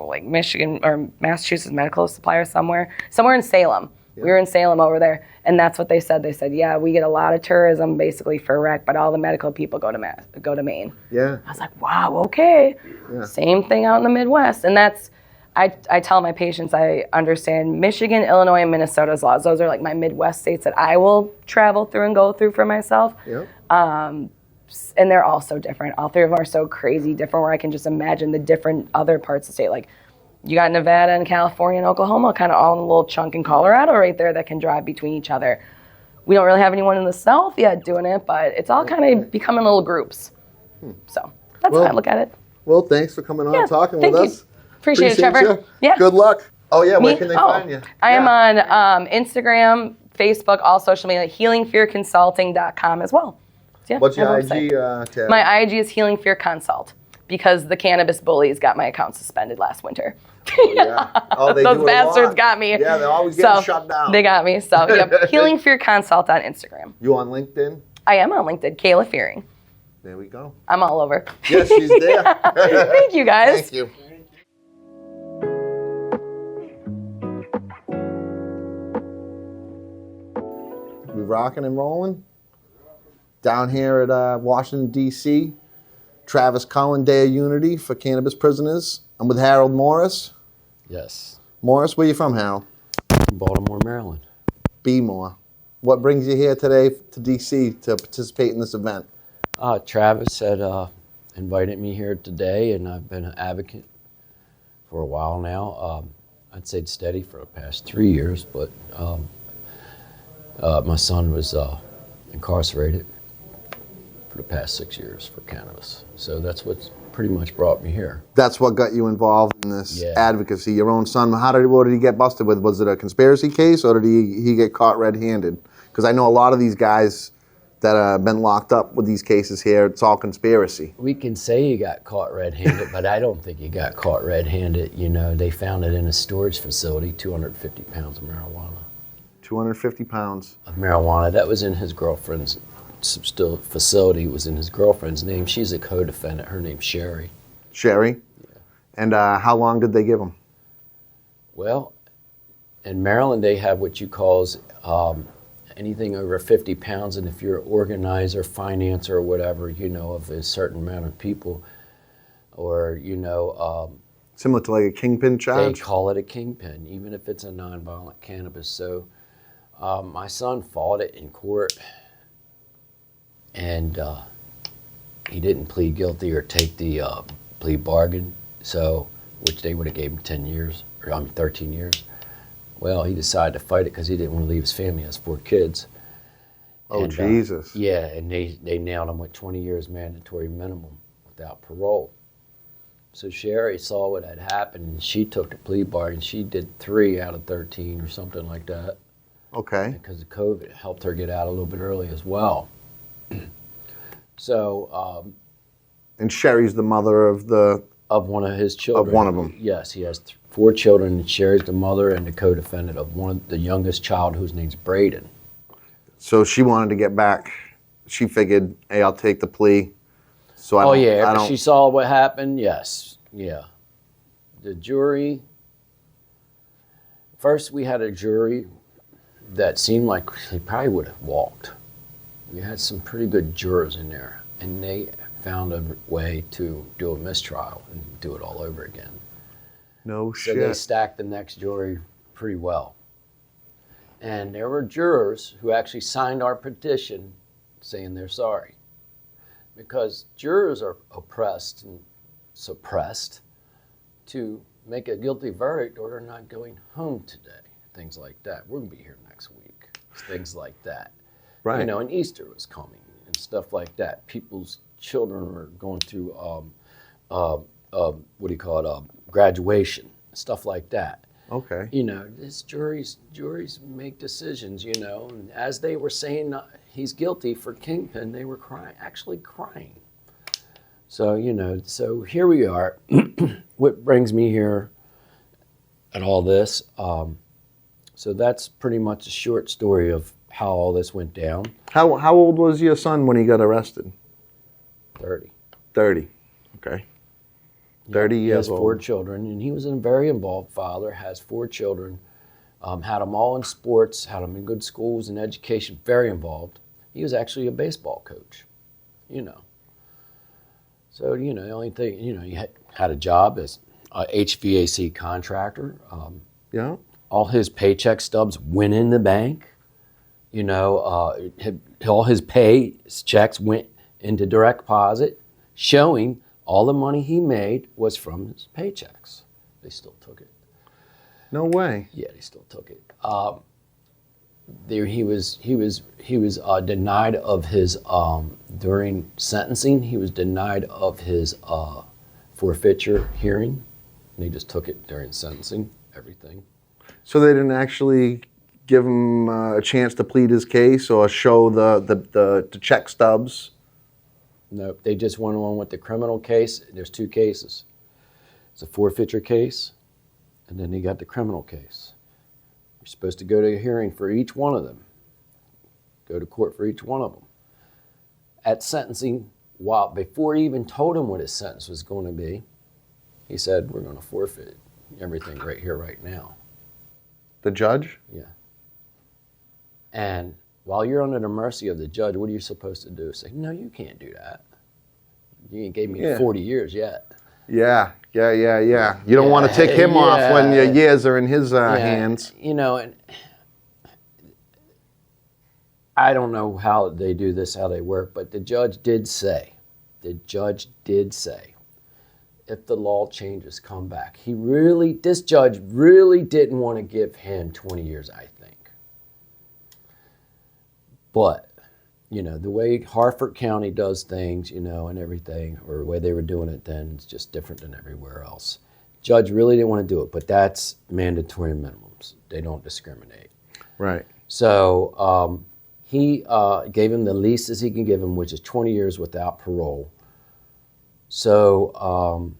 Speaker 4: like Michigan or Massachusetts medical supplier somewhere in Salem. Yeah. We were in Salem over there, and that's what they said. They said, yeah, we get a lot of tourism basically for rec, but all the medical people go to Maine.
Speaker 3: Yeah.
Speaker 4: I was like, wow, okay. Yeah. Same thing out in the Midwest. And that's, I tell my patients, I understand Michigan, Illinois, and Minnesota's laws. Those are like my Midwest states that I will travel through and go through for myself.
Speaker 3: Yep.
Speaker 4: And they're all so different. All three of them are so crazy different where I can just imagine the different other parts of the state. Like, you got Nevada and California and Oklahoma kind of all in a little chunk in Colorado right there that can drive between each other. We don't really have anyone in the South yet doing it, but it's all kind of becoming little groups. So that's how I look at it.
Speaker 3: Well, thanks for coming on and talking with us.
Speaker 4: Appreciate it, Trevor.
Speaker 3: You. Yeah. Good luck. Oh, yeah. Where can they find you?
Speaker 4: I am on Instagram, Facebook, all social media, healingfearconsulting.com as well. So,
Speaker 3: what's your IG tab?
Speaker 4: My IG is Healing Fear Consult because the cannabis bullies got my account suspended last winter.
Speaker 3: They
Speaker 4: Those bastards got me.
Speaker 3: Yeah, they're always getting shut down.
Speaker 4: They got me. So, yep. Healing Fear Consult on Instagram.
Speaker 3: You on LinkedIn?
Speaker 4: I am on LinkedIn. Kayla Fearing.
Speaker 3: There we go.
Speaker 4: I'm all over.
Speaker 3: Yes, she's there.
Speaker 4: Thank you, guys.
Speaker 3: Thank you. We rocking and rolling? Down here at Washington, D.C., Travis Cullen Day of Unity for cannabis prisoners. I'm with Harold Morris.
Speaker 5: Yes.
Speaker 3: Morris, where you from, Harold?
Speaker 5: From Baltimore, Maryland.
Speaker 3: More. What brings you here today to D.C. to participate in this event?
Speaker 5: Travis had invited me here today, and I've been an advocate for a while now. I'd say steady for the past 3 years, but my son was incarcerated for the past 6 years for cannabis. So that's what's pretty much brought me here.
Speaker 3: That's what got you involved in this advocacy. Your own son, what did he get busted with? Was it a conspiracy case, or did he get caught red-handed? Because I know a lot of these guys that have been locked up with these cases here, it's all conspiracy.
Speaker 5: We can say he got caught red-handed, but I don't think he got caught red-handed. You know, they found it in a storage facility, 250 pounds of marijuana. 250
Speaker 3: pounds
Speaker 5: of marijuana. That was in his girlfriend's facility. Was in his girlfriend's name. She's a co-defendant. Her name's Sherry.
Speaker 3: Sherry? Yeah. And how long did they give him?
Speaker 5: Well, in Maryland, they have what you call anything over 50 pounds, and if you're an organizer, financer, or whatever, you know, of a certain amount of people, or, you know...
Speaker 3: similar to like a kingpin charge?
Speaker 5: They call it a kingpin, even if it's a nonviolent cannabis. So my son fought it in court, and he didn't plead guilty or take the plea bargain. So which they would have gave him 10 years, or 13 years. Well, he decided to fight it because he didn't want to leave his family. He has 4 kids.
Speaker 3: Oh,
Speaker 5: And,
Speaker 3: Jesus.
Speaker 5: Yeah, and they nailed him with 20 years mandatory minimum without parole. So Sherry saw what had happened, and she took the plea bargain. She did 3 out of 13 or something like that.
Speaker 3: Okay.
Speaker 5: Because of COVID, it helped her get out a little bit early as well. So.
Speaker 3: And Sherry's the mother of
Speaker 5: one of his children.
Speaker 3: Of one of them.
Speaker 5: Yes, he has 4 children, and Sherry's the mother and the co-defendant of the youngest child, whose name's Braden.
Speaker 3: So she wanted to get back. She figured, hey, I'll take the plea. So
Speaker 5: After she saw what happened, yes, yeah. The jury, first we had a jury that seemed like they probably would have walked. We had some pretty good jurors in there, and they found a way to do a mistrial and do it all over again.
Speaker 3: No shit.
Speaker 5: So they stacked the next jury pretty well. And there were jurors who actually signed our petition saying they're sorry. Because jurors are oppressed and suppressed to make a guilty verdict or they're not going home today. Things like that. We're going to be here next week. Things like that.
Speaker 3: Right.
Speaker 5: You know, and Easter was coming and stuff like that. People's children were going through, graduation, stuff like that.
Speaker 3: Okay.
Speaker 5: You know, juries make decisions, you know, and as they were saying he's guilty for Kingpin, they were actually crying. So, you know, so here we are. What brings me here and all this, so that's pretty much a short story of how all this went down.
Speaker 3: How old was your son when he got arrested?
Speaker 5: 30.
Speaker 3: 30. Okay. 30
Speaker 5: He
Speaker 3: years
Speaker 5: has
Speaker 3: old.
Speaker 5: 4 children, and he was a very involved father, has 4 children, had them all in sports, had them in good schools and education, very involved. He was actually a baseball coach, you know. So, you know, the only thing, you know, he had a job as a HVAC contractor.
Speaker 3: Yeah.
Speaker 5: All his paycheck stubs went in the bank. You know, all his checks went into direct deposit, showing all the money he made was from his paychecks. They still took it.
Speaker 3: No way.
Speaker 5: Yeah, they still took it. He was denied of his during sentencing. He was denied of his forfeiture hearing. And they just took it during sentencing. Everything.
Speaker 3: So they didn't actually give him a chance to plead his case or show the check stubs?
Speaker 5: Nope, they just went on with the criminal case. There's 2 cases. It's a forfeiture case, and then they got the criminal case. You're supposed to go to a hearing for each one of them. Go to court for each one of them. At sentencing, before he even told him what his sentence was going to be, he said, we're going to forfeit everything right here, right now.
Speaker 3: The judge?
Speaker 5: Yeah. And while you're under the mercy of the judge, what are you supposed to do? Say, no, you can't do that. You ain't gave me 40 years yet.
Speaker 3: Yeah. You don't want to take him off when your years are in his hands.
Speaker 5: You know, and I don't know how they do this, how they work, but the judge did say, if the law changes, come back. This judge really didn't want to give him 20 years, I think. But, you know, the way Harford County does things, you know, and everything, or the way they were doing it then, it's just different than everywhere else. Judge really didn't want to do it, but that's mandatory minimums. They don't discriminate.
Speaker 3: Right.
Speaker 5: So he gave him the least as he can give him, which is 20 years without parole. So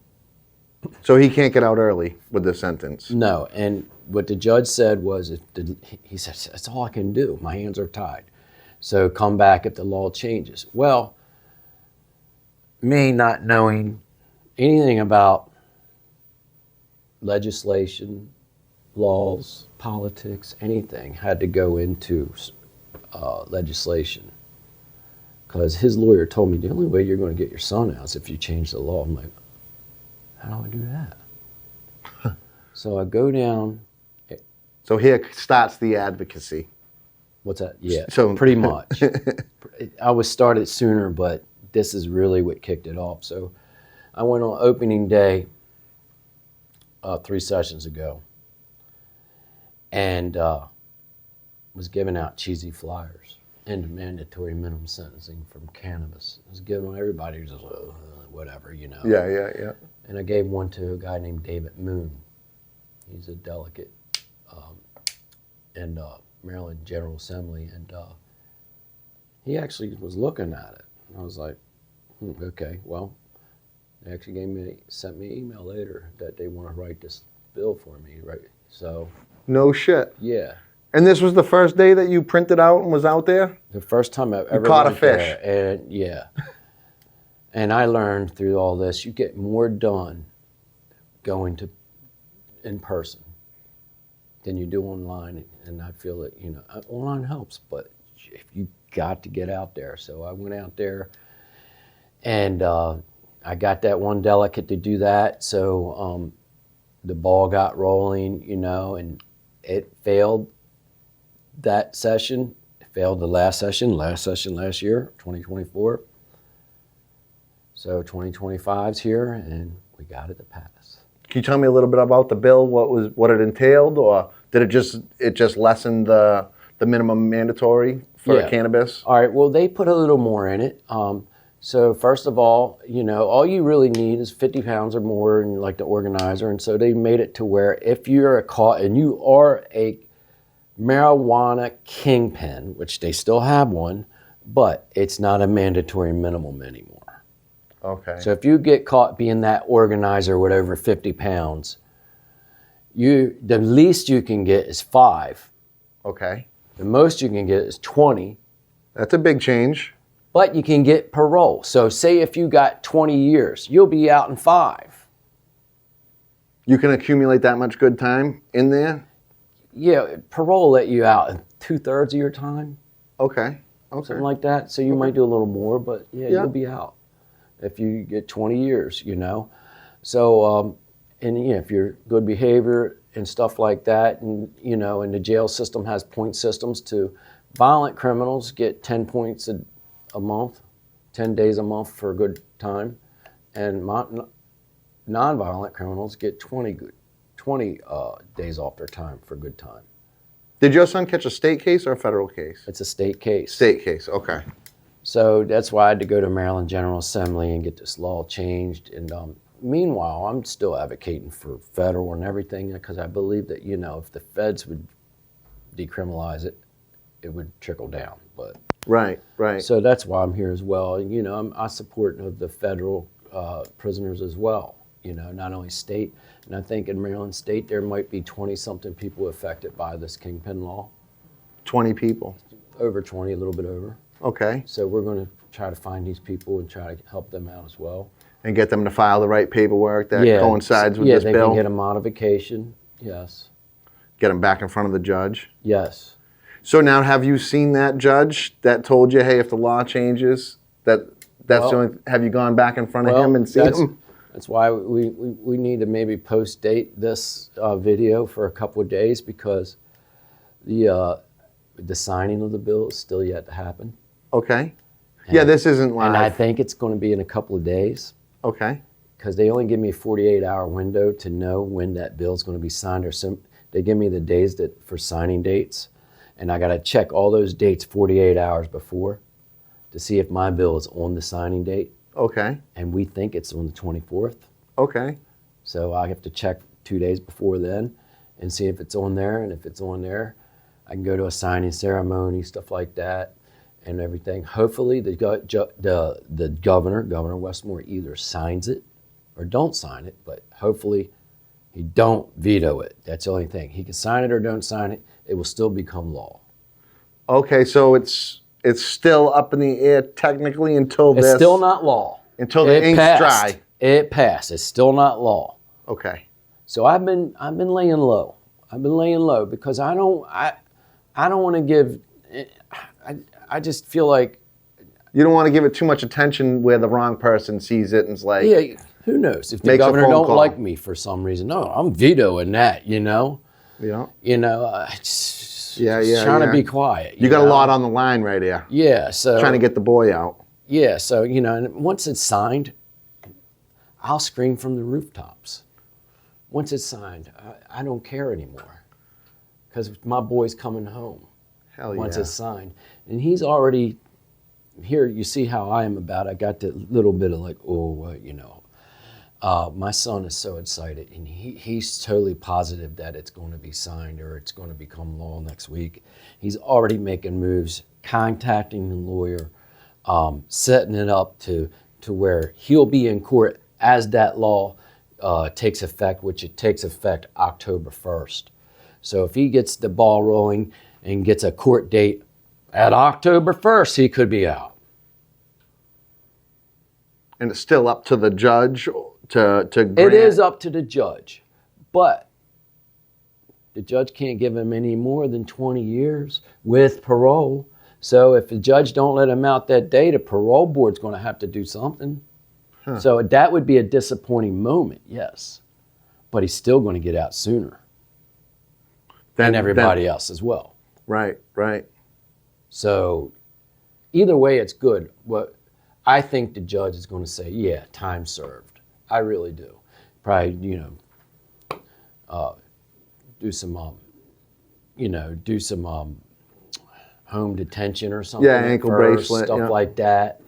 Speaker 3: he can't get out early with this sentence?
Speaker 5: No, and what the judge said was, he said, that's all I can do. My hands are tied. So come back if the law changes. Well, me not knowing anything about legislation, laws, politics, anything, had to go into legislation. Because his lawyer told me the only way you're going to get your son out is if you change the law. I'm like, how do I do that? So I go down.
Speaker 3: So here starts the advocacy.
Speaker 5: What's that? Yeah,
Speaker 3: so
Speaker 5: pretty much. I was started sooner, but this is really what kicked it off. So I went on opening day 3 sessions ago, and was giving out cheesy flyers into mandatory minimum sentencing from cannabis. I was giving them everybody who's just whatever, you know.
Speaker 3: Yeah.
Speaker 5: And I gave one to a guy named David Moon. He's a delegate in Maryland General Assembly, and he actually was looking at it. And I was like, okay, well, they actually sent me an email later that they want to write this bill for me, right? So.
Speaker 3: No shit.
Speaker 5: Yeah.
Speaker 3: And this was the first day that you printed out and was out there?
Speaker 5: The first time I've ever
Speaker 3: caught a
Speaker 5: went
Speaker 3: fish.
Speaker 5: there, and yeah. And I learned through all this, you get more done going to in person than you do online. And I feel that, you know, online helps, but you got to get out there. So I went out there, and I got that one delegate to do that. So the ball got rolling, you know, and it failed that session. It failed the last session last year, 2024. So 2025's here, and we got it to pass.
Speaker 3: Can you tell me a little bit about the bill? What it entailed, or did it just lessen the minimum mandatory for cannabis?
Speaker 5: All right. Well, they put a little more in it. So first of all, you know, all you really need is 50 pounds or more, and like the organizer. And so they made it to where if you're caught and you are a marijuana kingpin, which they still have one, but it's not a mandatory minimum anymore.
Speaker 3: Okay.
Speaker 5: So if you get caught being that organizer with over 50 pounds, the least you can get is 5.
Speaker 3: Okay.
Speaker 5: The most you can get is 20.
Speaker 3: That's a big change.
Speaker 5: But you can get parole. So say if you got 20 years, you'll be out in 5.
Speaker 3: You can accumulate that much good time in there?
Speaker 5: Yeah, parole let you out in 2/3 of your time.
Speaker 3: Okay.
Speaker 5: Something like that. So you might do a little more, but you'll be out if you get 20 years, you know. So, and if you're good behavior and stuff like that, and, you know, and the jail system has point systems to violent criminals get 10 points a month, 10 days a month for a good time, and nonviolent criminals get 20 days off their time for good time.
Speaker 3: Did your son catch a state case or a federal case?
Speaker 5: It's a state case.
Speaker 3: State case, okay.
Speaker 5: So that's why I had to go to Maryland General Assembly and get this law changed. And meanwhile, I'm still advocating for federal and everything, because I believe that, you know, if the feds would decriminalize it, it would trickle down. But
Speaker 3: Right.
Speaker 5: so that's why I'm here as well. You know, I support the federal prisoners as well, you know, not only state. And I think in Maryland State, there might be 20-something people affected by this kingpin law.
Speaker 3: 20 people.
Speaker 5: Over 20, a little bit over.
Speaker 3: Okay.
Speaker 5: So we're going to try to find these people and try to help them out as well.
Speaker 3: And get them to file the right paperwork that coincides with
Speaker 5: this
Speaker 3: bill?
Speaker 5: Yeah, they can get a modification, yes.
Speaker 3: Get them back in front of the judge?
Speaker 5: Yes.
Speaker 3: So now, have you seen that judge that told you, hey, if the law changes, that's the only, have you gone back in front of him and seen him?
Speaker 5: That's why we need to maybe post-date this video for a couple of days, because the signing of the bill is still yet to happen.
Speaker 3: Okay. Yeah, this isn't live.
Speaker 5: And I think it's going to be in a couple of days.
Speaker 3: Okay.
Speaker 5: Because they only give me a 48-hour window to know when that bill is going to be signed. They give me the days for signing dates, and I got to check all those dates 48 hours before to see if my bill is on the signing date.
Speaker 3: Okay.
Speaker 5: And we think it's on the 24th.
Speaker 3: Okay.
Speaker 5: So I have to check 2 days before then and see if it's on there. And if it's on there, I can go to a signing ceremony, stuff like that, and everything. Hopefully the governor, Governor Westmore, either signs it or don't sign it, but hopefully he don't veto it. That's the only thing. He can sign it or don't sign it. It will still become law.
Speaker 3: Okay, so it's still up in the air technically until
Speaker 5: It's still not law.
Speaker 3: Until the ink's dry.
Speaker 5: It passed. It's still not law.
Speaker 3: Okay.
Speaker 5: So I've been laying low. I've been laying low because I don't want to give. I just feel like
Speaker 3: you don't want to give it too much attention where the wrong person sees it and is like,
Speaker 5: yeah, who knows if the governor don't like me for some reason? No, I'm vetoing that. You know.
Speaker 3: Yeah.
Speaker 5: You know. Trying to be quiet.
Speaker 3: You got a lot on the line right here.
Speaker 5: Yeah. So
Speaker 3: trying to get the boy out.
Speaker 5: Yeah. So and once it's signed, I'll scream from the rooftops. once it's signed, I don't care anymore because my boy's coming home.
Speaker 3: Hell
Speaker 5: once
Speaker 3: yeah.
Speaker 5: it's signed. And he's already, here you see how I am about it. I got that little bit of like, my son is so excited, and he's totally positive that it's going to be signed or it's going to become law next week. He's already making moves, contacting the lawyer, setting it up to where he'll be in court as that law takes effect, which it takes effect October 1st. So if he gets the ball rolling and gets a court date at October 1st, he could be out.
Speaker 3: And it's still up to the judge to grant?
Speaker 5: It is up to the judge, but the judge can't give him any more than 20 years with parole. So if the judge don't let him out that day, the parole board's going to have to do something. Huh. So that would be a disappointing moment, yes. But he's still going to get out sooner than everybody else as well.
Speaker 3: Right, right.
Speaker 5: So either way, it's good. What I think the judge is going to say, yeah, time served. I really do. Probably, do some home detention or something.
Speaker 3: Yeah, ankle bracelet,
Speaker 5: stuff like that.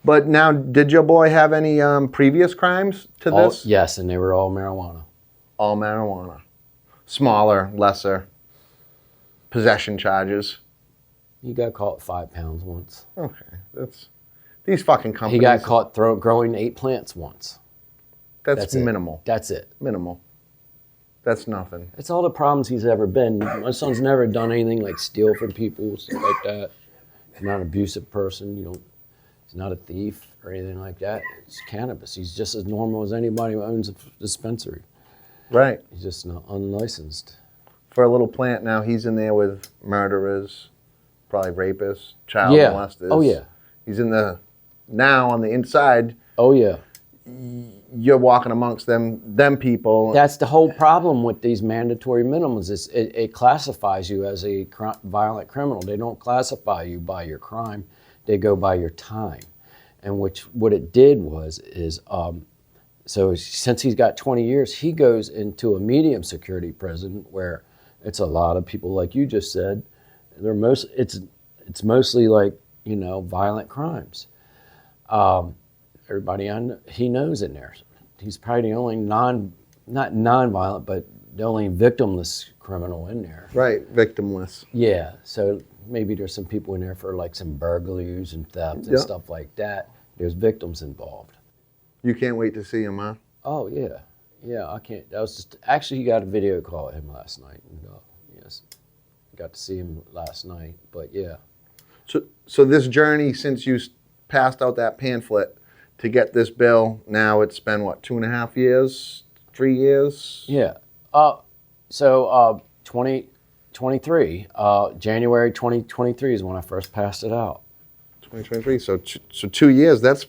Speaker 3: But now, did your boy have any previous crimes to this?
Speaker 5: Yes, and they were all marijuana.
Speaker 3: All marijuana. Smaller, lesser possession charges.
Speaker 5: He got caught 5 pounds once.
Speaker 3: Okay, that's these fucking companies.
Speaker 5: He got caught growing 8 plants once.
Speaker 3: That's minimal.
Speaker 5: That's it.
Speaker 3: Minimal. That's nothing.
Speaker 5: It's all the problems he's ever been. My son's never done anything like steal from people, stuff like that. He's not an abusive person. He's not a thief or anything like that. It's cannabis. He's just as normal as anybody who owns a dispensary.
Speaker 3: Right.
Speaker 5: He's just not unlicensed.
Speaker 3: For a little plant now, he's in there with murderers, probably rapists, child molesters.
Speaker 5: Oh, yeah.
Speaker 3: He's now on the inside.
Speaker 5: Oh, yeah.
Speaker 3: You're walking amongst them people.
Speaker 5: That's the whole problem with these mandatory minimums. It classifies you as a violent criminal. They don't classify you by your crime. They go by your time. And what it did is so since he's got 20 years, he goes into a medium security prison where it's a lot of people, like you just said. It's mostly like, violent crimes. Everybody he knows in there. He's probably the only not non-violent, but the only victimless criminal in there.
Speaker 3: Right, victimless.
Speaker 5: Yeah, so maybe there's some people in there for like some burglaries and theft and stuff like that. There's victims involved.
Speaker 3: You can't wait to see him, huh?
Speaker 5: Oh, yeah. Yeah, I can't. That was just, actually, you got a video call of him last night. And, yes, got to see him last night, but yeah.
Speaker 3: So this journey, since you passed out that pamphlet to get this bill, now it's been, 2.5 years, 3 years?
Speaker 5: Yeah. So 2023, January 2023 is when I first passed it out.
Speaker 3: 2023, so 2 years, that's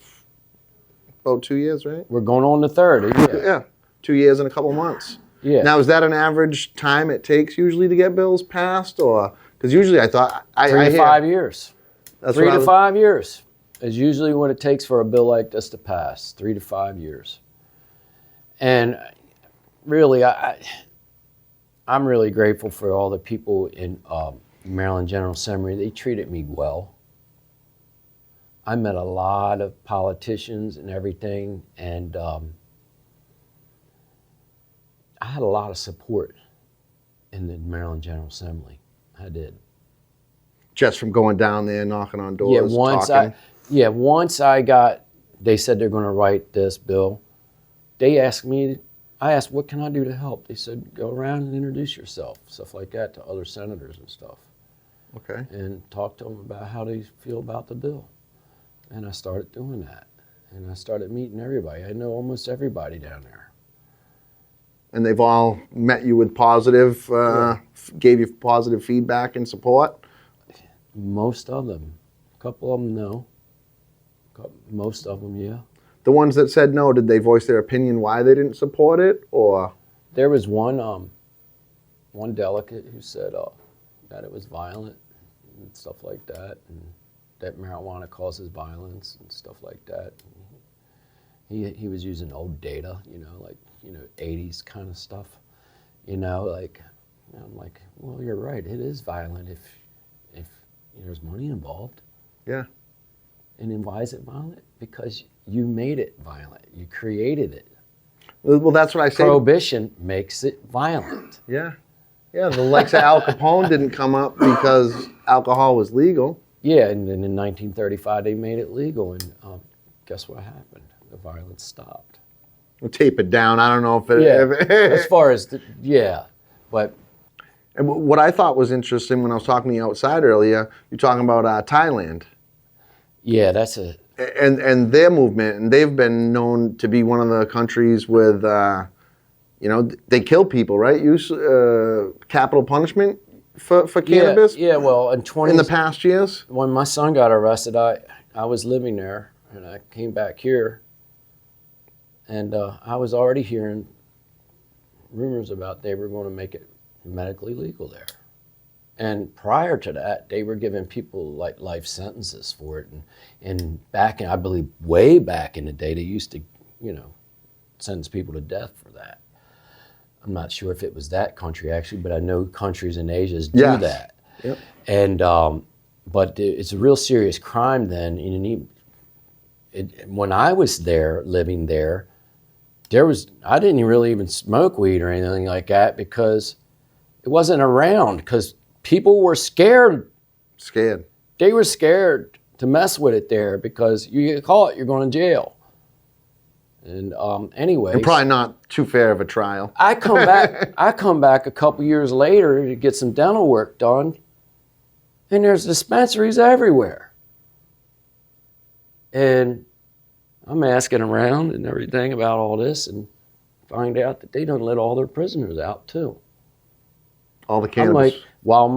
Speaker 3: about 2 years, right?
Speaker 5: We're going on the third,
Speaker 3: Yeah, 2 years and a couple months.
Speaker 5: Yeah.
Speaker 3: Now, is that an average time it takes usually to get bills passed, or because usually I thought
Speaker 5: 3 to 5 years.
Speaker 3: That's
Speaker 5: 3 to 5 years is usually what it takes for a bill like this to pass. 3 to 5 years. And really, I'm really grateful for all the people in Maryland General Assembly. They treated me well. I met a lot of politicians and everything, and I had a lot of support in the Maryland General Assembly. I did.
Speaker 3: Just from going down there, knocking on doors, talking?
Speaker 5: Once they said they're going to write this bill. I asked, what can I do to help? They said, go around and introduce yourself, stuff like that, to other senators and stuff.
Speaker 3: Okay.
Speaker 5: And talk to them about how they feel about the bill. And I started doing that. And I started meeting everybody. I know almost everybody down there.
Speaker 3: And they've all met you with positive, gave you positive feedback and support?
Speaker 5: Most of them. A couple of them, no. Most of them, yeah.
Speaker 3: The ones that said no, did they voice their opinion why they didn't support it, or?
Speaker 5: There was one delegate who said that it was violent and stuff like that, and that marijuana causes violence and stuff like that. he was using old data, like 80s kind of stuff, like I'm like, well, you're right, it is violent if there's money involved.
Speaker 3: Yeah.
Speaker 5: And then why is it violent? Because you made it violent. You created it.
Speaker 3: Well, that's what I say.
Speaker 5: Prohibition makes it violent.
Speaker 3: Yeah. Yeah, the likes of Al Capone didn't come up because alcohol was legal.
Speaker 5: Yeah, and then in 1935 they made it legal, and guess what happened? The violence stopped.
Speaker 3: We'll tape it down. I don't know if it...
Speaker 5: Yeah, as far as, but...
Speaker 3: And what I thought was interesting when I was talking to you outside earlier, you're talking about Thailand.
Speaker 5: Yeah, that's a...
Speaker 3: And their movement, and they've been known to be one of the countries with, they kill people, right? Use capital punishment for cannabis.
Speaker 5: Yeah, well, in
Speaker 3: the past years.
Speaker 5: When my son got arrested, I was living there, and I came back here, and I was already hearing rumors about they were going to make it medically legal there. And prior to that, they were giving people like life sentences for it. And back in, I believe, way back in the day, they used to, sentence people to death for that. I'm not sure if it was that country actually, but I know countries in Asia do that.
Speaker 3: Yep.
Speaker 5: And but it's a real serious crime then. When I was there, living there, I didn't really even smoke weed or anything like that because it wasn't around, because people were scared.
Speaker 3: Scared.
Speaker 5: They were scared to mess with it there because you get caught, you're going to jail. And anyway,
Speaker 3: and probably not too fair of a trial.
Speaker 5: I come back a couple years later to get some dental work done, and there's dispensaries everywhere. And I'm asking around and everything about all this, and find out that they done let all their prisoners out too.
Speaker 3: All the cannabis.
Speaker 5: I'm like, while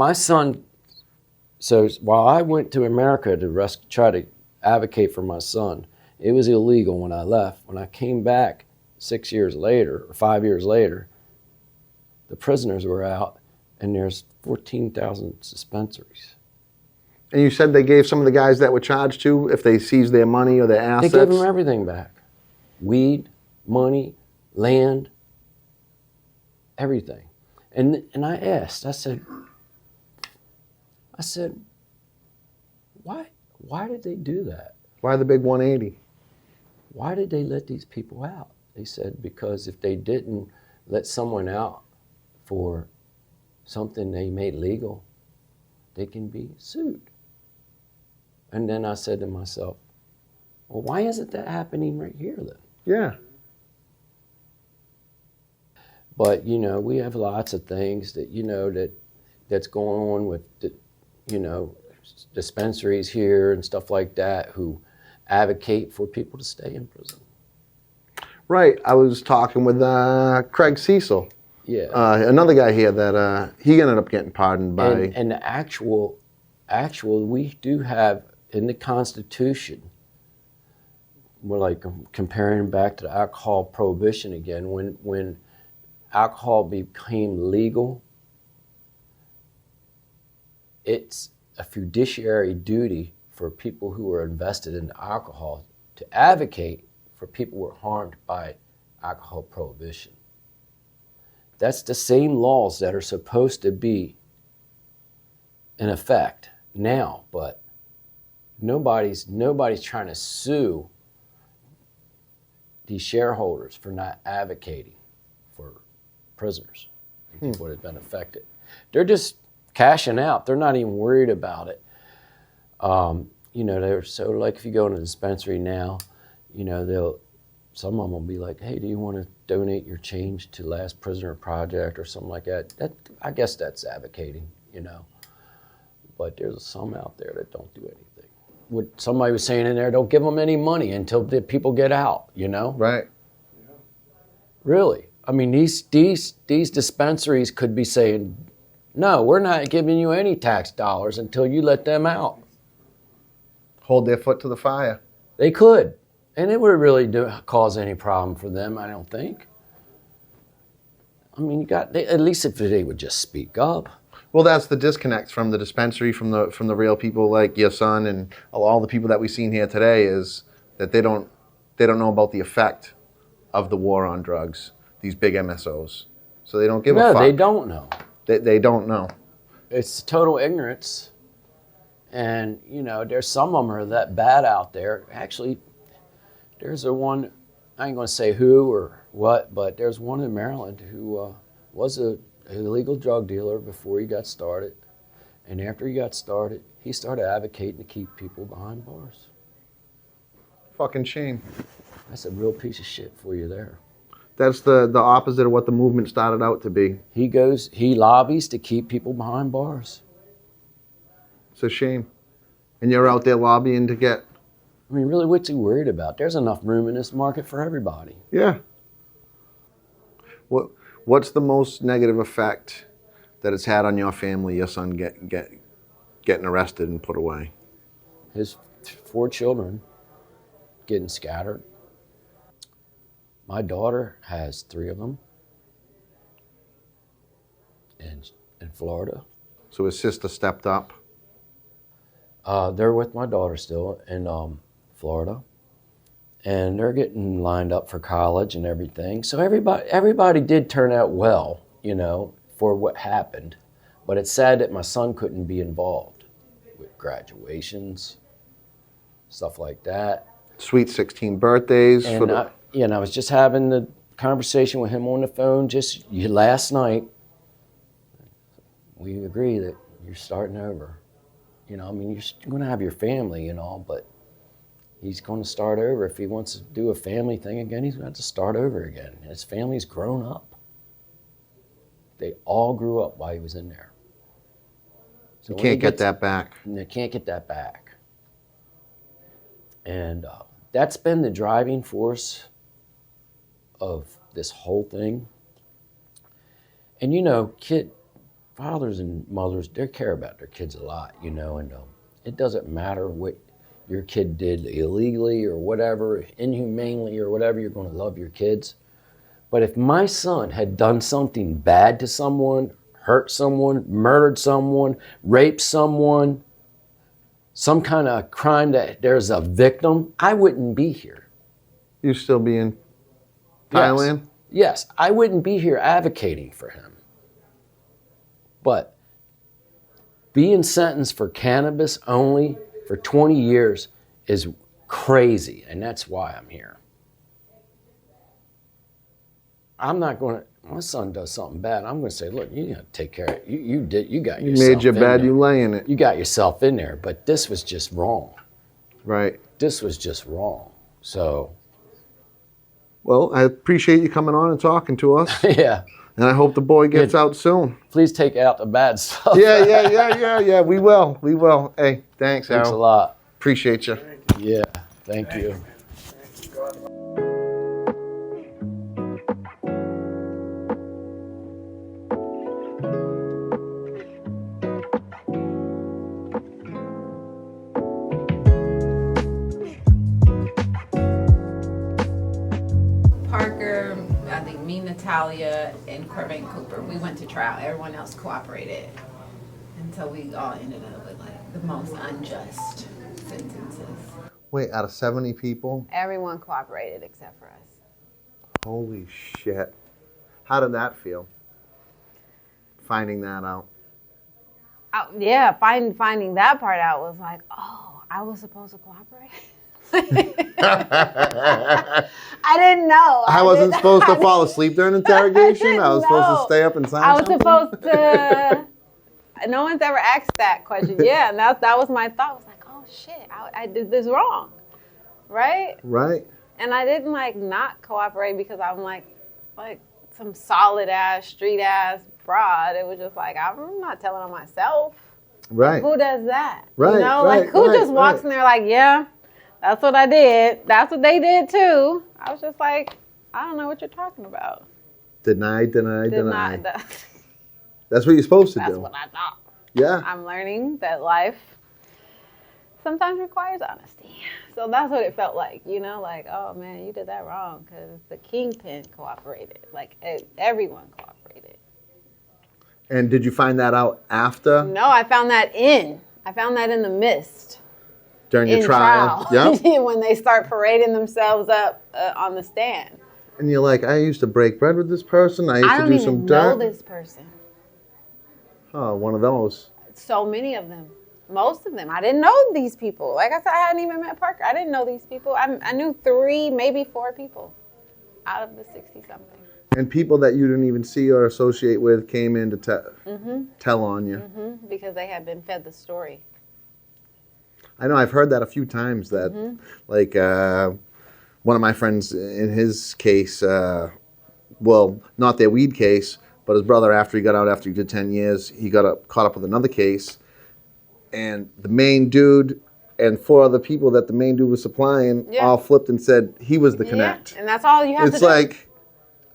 Speaker 5: I went to America to try to advocate for my son, it was illegal when I left. When I came back 6 years later, or 5 years later, the prisoners were out, and there's 14,000 dispensaries.
Speaker 3: And you said they gave some of the guys that were charged too, if they seized their money or their assets?
Speaker 5: They gave them everything back. Weed, money, land, everything. And I asked, I said, why did they do that?
Speaker 3: Why the big 180?
Speaker 5: Why did they let these people out? They said, because if they didn't let someone out for something they made legal, they can be sued. And then I said to myself, well, why isn't that happening right here then?
Speaker 3: Yeah.
Speaker 5: But, we have lots of things that, that's going on with, dispensaries here and stuff like that who advocate for people to stay in prison.
Speaker 3: Right. I was talking with Craig Cecil.
Speaker 5: Yeah.
Speaker 3: Another guy here that he ended up getting pardoned by.
Speaker 5: And the actual, we do have in the Constitution, we're like comparing back to the alcohol prohibition again, when alcohol became legal, it's a fiduciary duty for people who are invested in alcohol to advocate for people who are harmed by alcohol prohibition. That's the same laws that are supposed to be in effect now, but nobody's trying to sue these shareholders for not advocating for prisoners and people that have been affected. They're just cashing out. They're not even worried about it. They're so, like, if you go in a dispensary now, some of them will be like, hey, do you want to donate your change to Last Prisoner Project or something like that? I guess that's advocating, But there's some out there that don't do anything. What somebody was saying in there, don't give them any money until the people get out,
Speaker 3: Right.
Speaker 5: Really. I mean, these dispensaries could be saying, no, we're not giving you any tax dollars until you let them out.
Speaker 3: Hold their foot to the fire.
Speaker 5: They could. And it would really cause any problem for them, I don't think. I mean, at least if they would just speak up.
Speaker 3: Well, that's the disconnect from the dispensary, from the real people like your son and all the people that we've seen here today, is that they don't they don't know about the effect of the war on drugs, these big MSOs. So they don't give a fuck.
Speaker 5: No, they don't know.
Speaker 3: They don't know.
Speaker 5: It's total ignorance. And, you know, there's some of them are that bad out there. Actually, there's a one, I ain't going to say who or what, but there's one in Maryland who was a illegal drug dealer before he got started. And after he got started, he started advocating to keep people behind bars.
Speaker 3: Fucking shame.
Speaker 5: That's a real piece of shit for you there.
Speaker 3: That's the opposite of what the movement started out to be.
Speaker 5: He lobbies to keep people behind bars.
Speaker 3: It's a shame. And you're out there lobbying to get...
Speaker 5: I mean, really, what's he worried about? There's enough room in this market for everybody.
Speaker 3: Yeah. What's the most negative effect that it's had on your family, your son getting arrested and put away?
Speaker 5: His 4 children getting scattered. My daughter has 3 of them in Florida.
Speaker 3: So his sister stepped up?
Speaker 5: They're with my daughter still in Florida. And they're getting lined up for college and everything. So everybody did turn out well, you know, for what happened. But it's sad that my son couldn't be involved with graduations, stuff like that.
Speaker 3: Sweet 16 birthdays.
Speaker 5: And I was just having the conversation with him on the phone just last night. We agree that you're starting over. You know, I mean, you're going to have your family and all, but he's going to start over. If he wants to do a family thing again, he's going to have to start over again. His family's grown up. They all grew up while he was in there. So
Speaker 3: you can't get that back.
Speaker 5: They can't get that back. And that's been the driving force of this whole thing. And, you know, fathers and mothers, they care about their kids a lot, you know, and it doesn't matter what your kid did illegally or whatever, inhumanely or whatever, you're going to love your kids. But if my son had done something bad to someone, hurt someone, murdered someone, raped someone, some kind of crime that there's a victim, I wouldn't be here.
Speaker 3: You still be in Thailand?
Speaker 5: Yes, I wouldn't be here advocating for him. But being sentenced for cannabis only for 20 years is crazy, and that's why I'm here. I'm not going to, my son does something bad, I'm going to say, look, you got to take care of it. You got yourself in there.
Speaker 3: You made your bed, you lay in it.
Speaker 5: You got yourself in there, but this was just wrong.
Speaker 3: Right.
Speaker 5: This was just wrong. So.
Speaker 3: Well, I appreciate you coming on and talking to us.
Speaker 5: Yeah.
Speaker 3: And I hope the boy gets out soon.
Speaker 5: Please take out the bad stuff.
Speaker 3: Yeah. We will. Hey, thanks, Al.
Speaker 5: Thanks a lot.
Speaker 3: Appreciate you.
Speaker 5: Yeah, thank you.
Speaker 6: Natalia and Corvette Cooper, we went to trial. Everyone else cooperated until we all ended up with like the most unjust sentences.
Speaker 3: Wait, out of 70 people?
Speaker 7: Everyone cooperated except for us.
Speaker 3: Holy shit. How did that feel? Finding that out.
Speaker 7: Yeah, finding that part out was like, oh, I was supposed to cooperate? I didn't know.
Speaker 3: I wasn't supposed to fall asleep during interrogation? I was supposed to stay up and sign something?
Speaker 7: Supposed to... No one's ever asked that question. Yeah, and that was my thought. I was like, oh, shit, I did this wrong. Right?
Speaker 3: Right.
Speaker 7: And I didn't, not cooperate because I'm, like some solid-ass, street-ass broad. It was just like, I'm not telling on myself.
Speaker 3: Right.
Speaker 7: Who does that?
Speaker 3: Right,
Speaker 7: you know,
Speaker 3: right,
Speaker 7: who
Speaker 3: right,
Speaker 7: just walks in there like, yeah, that's what I did. That's what they did too. I was just like, I don't know what you're talking about.
Speaker 3: Deny.
Speaker 7: That's
Speaker 3: what you're supposed to do.
Speaker 7: That's what I thought.
Speaker 3: Yeah.
Speaker 7: I'm learning that life sometimes requires honesty. So that's what it felt like, you know, like, oh man, you did that wrong because the kingpin cooperated. Like everyone cooperated.
Speaker 3: And did you find that out after?
Speaker 7: No, I found that in the midst.
Speaker 3: During your
Speaker 7: in
Speaker 3: trial.
Speaker 7: Yeah. When they start parading themselves up on the stand.
Speaker 3: And you're like, I used to break bread with this person. I used
Speaker 7: I
Speaker 3: to
Speaker 7: don't
Speaker 3: do
Speaker 7: even
Speaker 3: some
Speaker 7: know
Speaker 3: dirt.
Speaker 7: this person.
Speaker 3: Oh, one of those.
Speaker 7: So many of them. Most of them. I didn't know these people. Like I said, I hadn't even met Parker. I didn't know these people. I knew 3, maybe 4 people out of the 60-something.
Speaker 3: And people that you didn't even see or associate with came in to tell on you.
Speaker 7: Because they had been fed the story.
Speaker 3: I know I've heard that a few times that, like, one of my friends in his case, well, not their weed case, but his brother, after he got out after he did 10 years, he got caught up with another case. And the main dude and 4 other people that the main dude was supplying all flipped and said he was the connect.
Speaker 7: And that's all you have to do.
Speaker 3: It's like,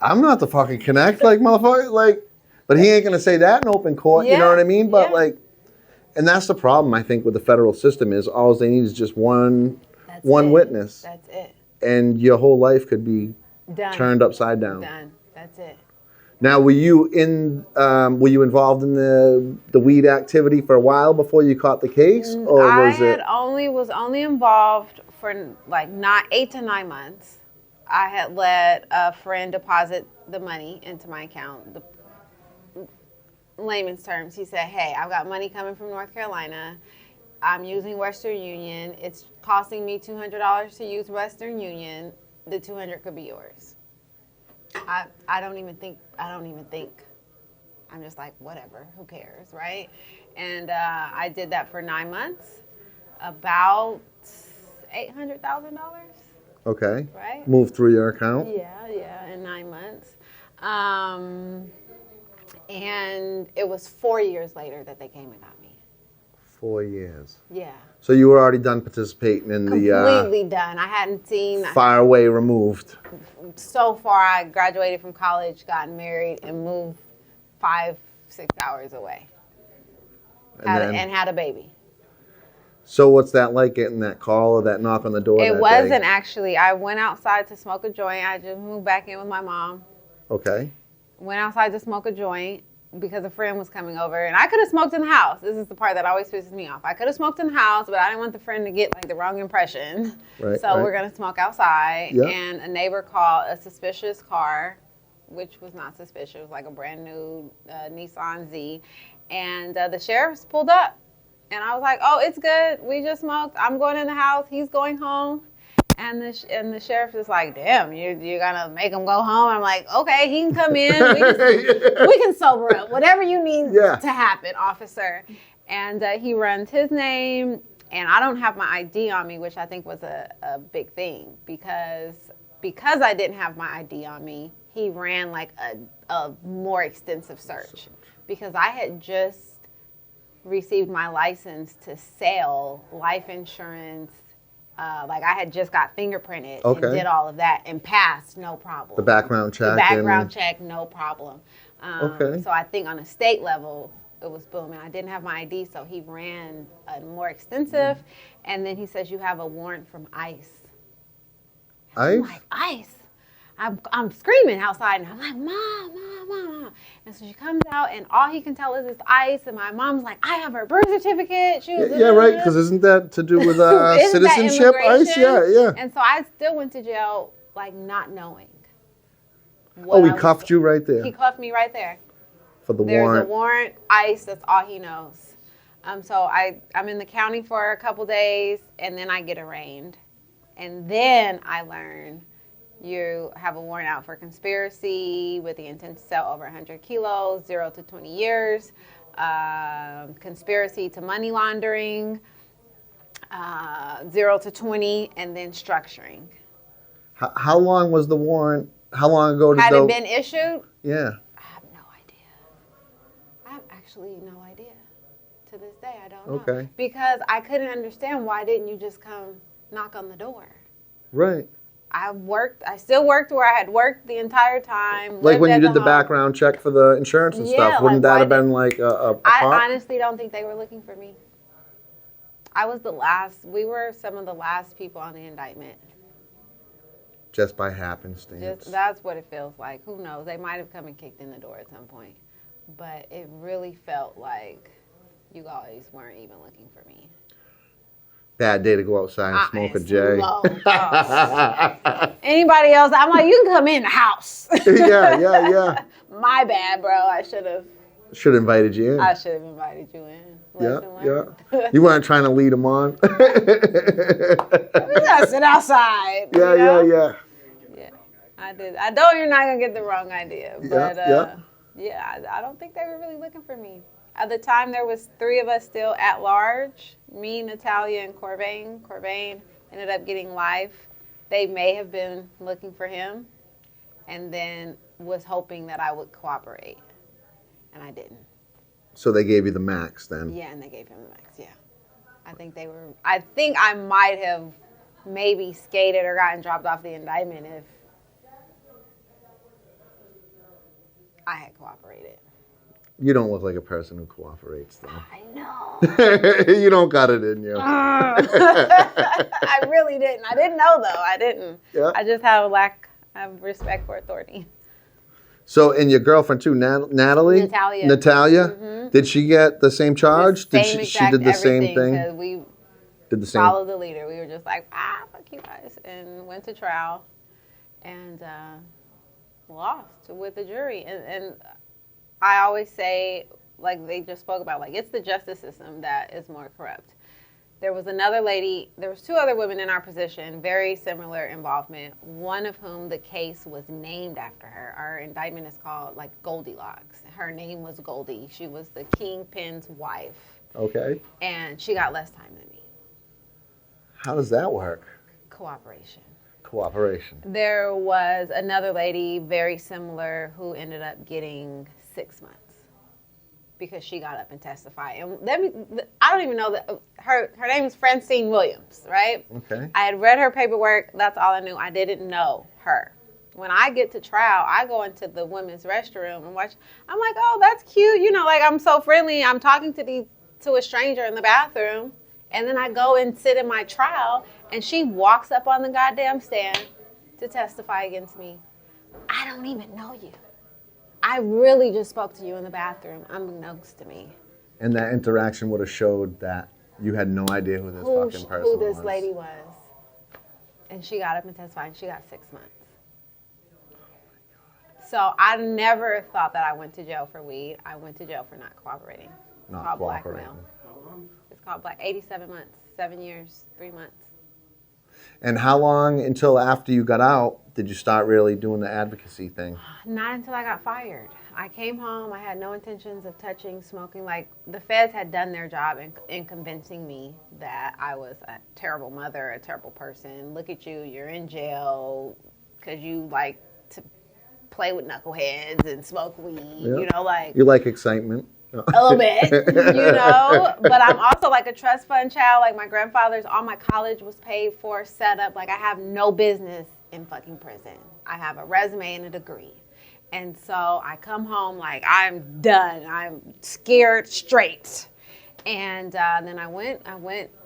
Speaker 3: I'm not the fucking connect, like, motherfucker. Like, but he ain't going to say that in open court, you know what I mean? But, like, and that's the problem, I think, with the federal system is all they need is just one witness.
Speaker 7: That's it.
Speaker 3: And your whole life could be
Speaker 7: Done.
Speaker 3: turned upside down.
Speaker 7: Done. That's it.
Speaker 3: Now, were you involved in the weed activity for a while before you caught the case, or was it?
Speaker 7: I was only involved for like 8 to 9 months. I had let a friend deposit the money into my account. The layman's terms, he said, "Hey, I've got money coming from North Carolina. I'm using Western Union. It's costing me $200 to use Western Union. The $200 could be yours." I don't even think. I'm just like, whatever, who cares, right? And I did that for 9 months, about $800,000.
Speaker 3: Okay.
Speaker 7: Right.
Speaker 3: Moved through your account.
Speaker 7: Yeah, in 9 months. And it was 4 years later that they came and got me.
Speaker 3: 4 years.
Speaker 7: Yeah.
Speaker 3: So you were already done participating in
Speaker 7: Completely done. I hadn't seen.
Speaker 3: Far away removed.
Speaker 7: So far, I graduated from college, got married, and moved 5-6 hours away. And had a baby.
Speaker 3: So what's that like, getting that call or that knock on the door?
Speaker 7: It
Speaker 3: that
Speaker 7: wasn't
Speaker 3: day?
Speaker 7: actually. I went outside to smoke a joint. I just moved back in with my mom.
Speaker 3: Okay.
Speaker 7: Went outside to smoke a joint because a friend was coming over. And I could have smoked in the house. This is the part that always pisses me off. I could have smoked in the house, but I didn't want the friend to get like the wrong impression.
Speaker 3: Right,
Speaker 7: so we're going to smoke outside.
Speaker 3: Yep.
Speaker 7: And a neighbor called a suspicious car, which was not suspicious. It was like a brand new Nissan Z. And the sheriffs pulled up. And I was like, oh, it's good. We just smoked. I'm going in the house. He's going home. And the sheriff is like, damn, you're going to make him go home? I'm like, okay, he can come in. We can sober up. Whatever you need to happen, officer. And he runs his name. And I don't have my ID on me, which I think was a big thing. Because I didn't have my ID on me, he ran like a more extensive search. Because I had just received my license to sell life insurance. Like I had just got fingerprinted and did all of that and passed, no problem.
Speaker 3: The background check.
Speaker 7: Check, no problem.
Speaker 3: Okay.
Speaker 7: So I think on a state level, it was booming. I didn't have my ID, so he ran a more extensive. And then he says, you have a warrant from ICE. I'm like, ICE? I'm screaming outside, and I'm like, Mom. And so she comes out, and all he can tell is it's ICE. And my mom's like, I have her birth certificate. She was,
Speaker 3: yeah, right, because isn't that to do with citizenship? ICE, yeah.
Speaker 7: And so I still went to jail, like, not knowing.
Speaker 3: He cuffed you right there?
Speaker 7: He cuffed me right there.
Speaker 3: For the warrant?
Speaker 7: There's a warrant, ICE, that's all he knows. So I'm in the county for a couple days, and then I get arraigned. And then I learn you have a warrant out for conspiracy with the intent to sell over 100 kilos, 0 to 20 years, conspiracy to money laundering, 0 to 20, and then structuring.
Speaker 3: How long was the warrant? How long ago did
Speaker 7: Had it been issued?
Speaker 3: Yeah.
Speaker 7: I have no idea. I have actually no idea. To this day, I don't know.
Speaker 3: Okay.
Speaker 7: Because I couldn't understand, why didn't you just come knock on the door?
Speaker 3: Right. I
Speaker 7: still worked where I had worked the entire time.
Speaker 3: Like when you did the background check for the insurance and stuff, wouldn't that have been like a
Speaker 7: I honestly don't think they were looking for me. We were some of the last people on the indictment.
Speaker 3: Just by happenstance.
Speaker 7: That's what it feels like. Who knows? They might have come and kicked in the door at some point. But it really felt like you guys weren't even looking for me.
Speaker 3: Bad day to go outside and smoke a J.
Speaker 7: Anybody else? I'm like, you can come in the house.
Speaker 3: Yeah.
Speaker 7: My bad, bro. I should have
Speaker 3: invited you in.
Speaker 7: I should have invited you in.
Speaker 3: Yeah. You weren't trying to lead them on.
Speaker 7: We gotta sit outside.
Speaker 3: Yeah.
Speaker 7: Yeah, I did. I know you're not gonna get the wrong idea, but I don't think they were really looking for me. At the time, there was 3 of us still at large, me, Natalia, and Corvain. Corvain ended up getting life. They may have been looking for him and then was hoping that I would cooperate, and I didn't.
Speaker 3: So they gave you the max then?
Speaker 7: Yeah, and they gave him the max, yeah. I think I might have maybe skated or gotten dropped off the indictment if I had cooperated.
Speaker 3: You don't look like a person who cooperates, though.
Speaker 7: I know.
Speaker 3: You don't got it in you.
Speaker 7: I really didn't. I didn't know, though. I didn't.
Speaker 3: Yeah.
Speaker 7: I just have a lack of respect for authority.
Speaker 3: So, and your girlfriend, too, Natalie?
Speaker 7: Natalia. Mm-hmm.
Speaker 3: Did she get the same charge?
Speaker 7: She
Speaker 3: did the same thing?
Speaker 7: Because we
Speaker 3: did the same.
Speaker 7: Followed the leader. We were just like, fuck you guys. And went to trial and lost with the jury. And I always say, like they just spoke about, like it's the justice system that is more corrupt. There was another lady, there was 2 other women in our position, very similar involvement, one of whom the case was named after her. Our indictment is called like Goldilocks. Her name was Goldie. She was the kingpin's wife.
Speaker 3: Okay.
Speaker 7: And she got less time than me.
Speaker 3: How does that work?
Speaker 7: Cooperation.
Speaker 3: There
Speaker 7: was another lady, very similar, who ended up getting 6 months because she got up and testified. And I don't even know that her name is Francine Williams, right?
Speaker 3: Okay.
Speaker 7: I had read her paperwork. That's all I knew. I didn't know her. When I get to trial, I go into the women's restroom and watch. I'm like, oh, that's cute. You know, like I'm so friendly. I'm talking to a stranger in the bathroom. And then I go and sit in my trial, and she walks up on the goddamn stand to testify against me. I don't even know you. I really just spoke to you in the bathroom, unbeknownst to me.
Speaker 3: And that interaction would have showed that you had no idea who this fucking person was.
Speaker 7: Who this lady was. And she got up and testified, and she got 6 months. So I never thought that I went to jail for weed. I went to jail for not cooperating.
Speaker 3: Not
Speaker 7: called
Speaker 3: cooperating.
Speaker 7: Blackmail. It's called 87 months, 7 years, 3 months.
Speaker 3: And how long until after you got out did you start really doing the advocacy thing?
Speaker 7: Not until I got fired. I came home. I had no intentions of touching, smoking. Like, the feds had done their job in convincing me that I was a terrible mother, a terrible person. Look at you. You're in jail because you like to play with knuckleheads and smoke weed.
Speaker 3: Yep.
Speaker 7: You know, like...
Speaker 3: You like excitement.
Speaker 7: A little bit, you know, but I'm also like a trust fund child. Like my grandfather's, all my college was paid for, set up. Like I have no business in fucking prison. I have a resume and a degree. And so I come home like I'm done. I'm scared straight. And then I went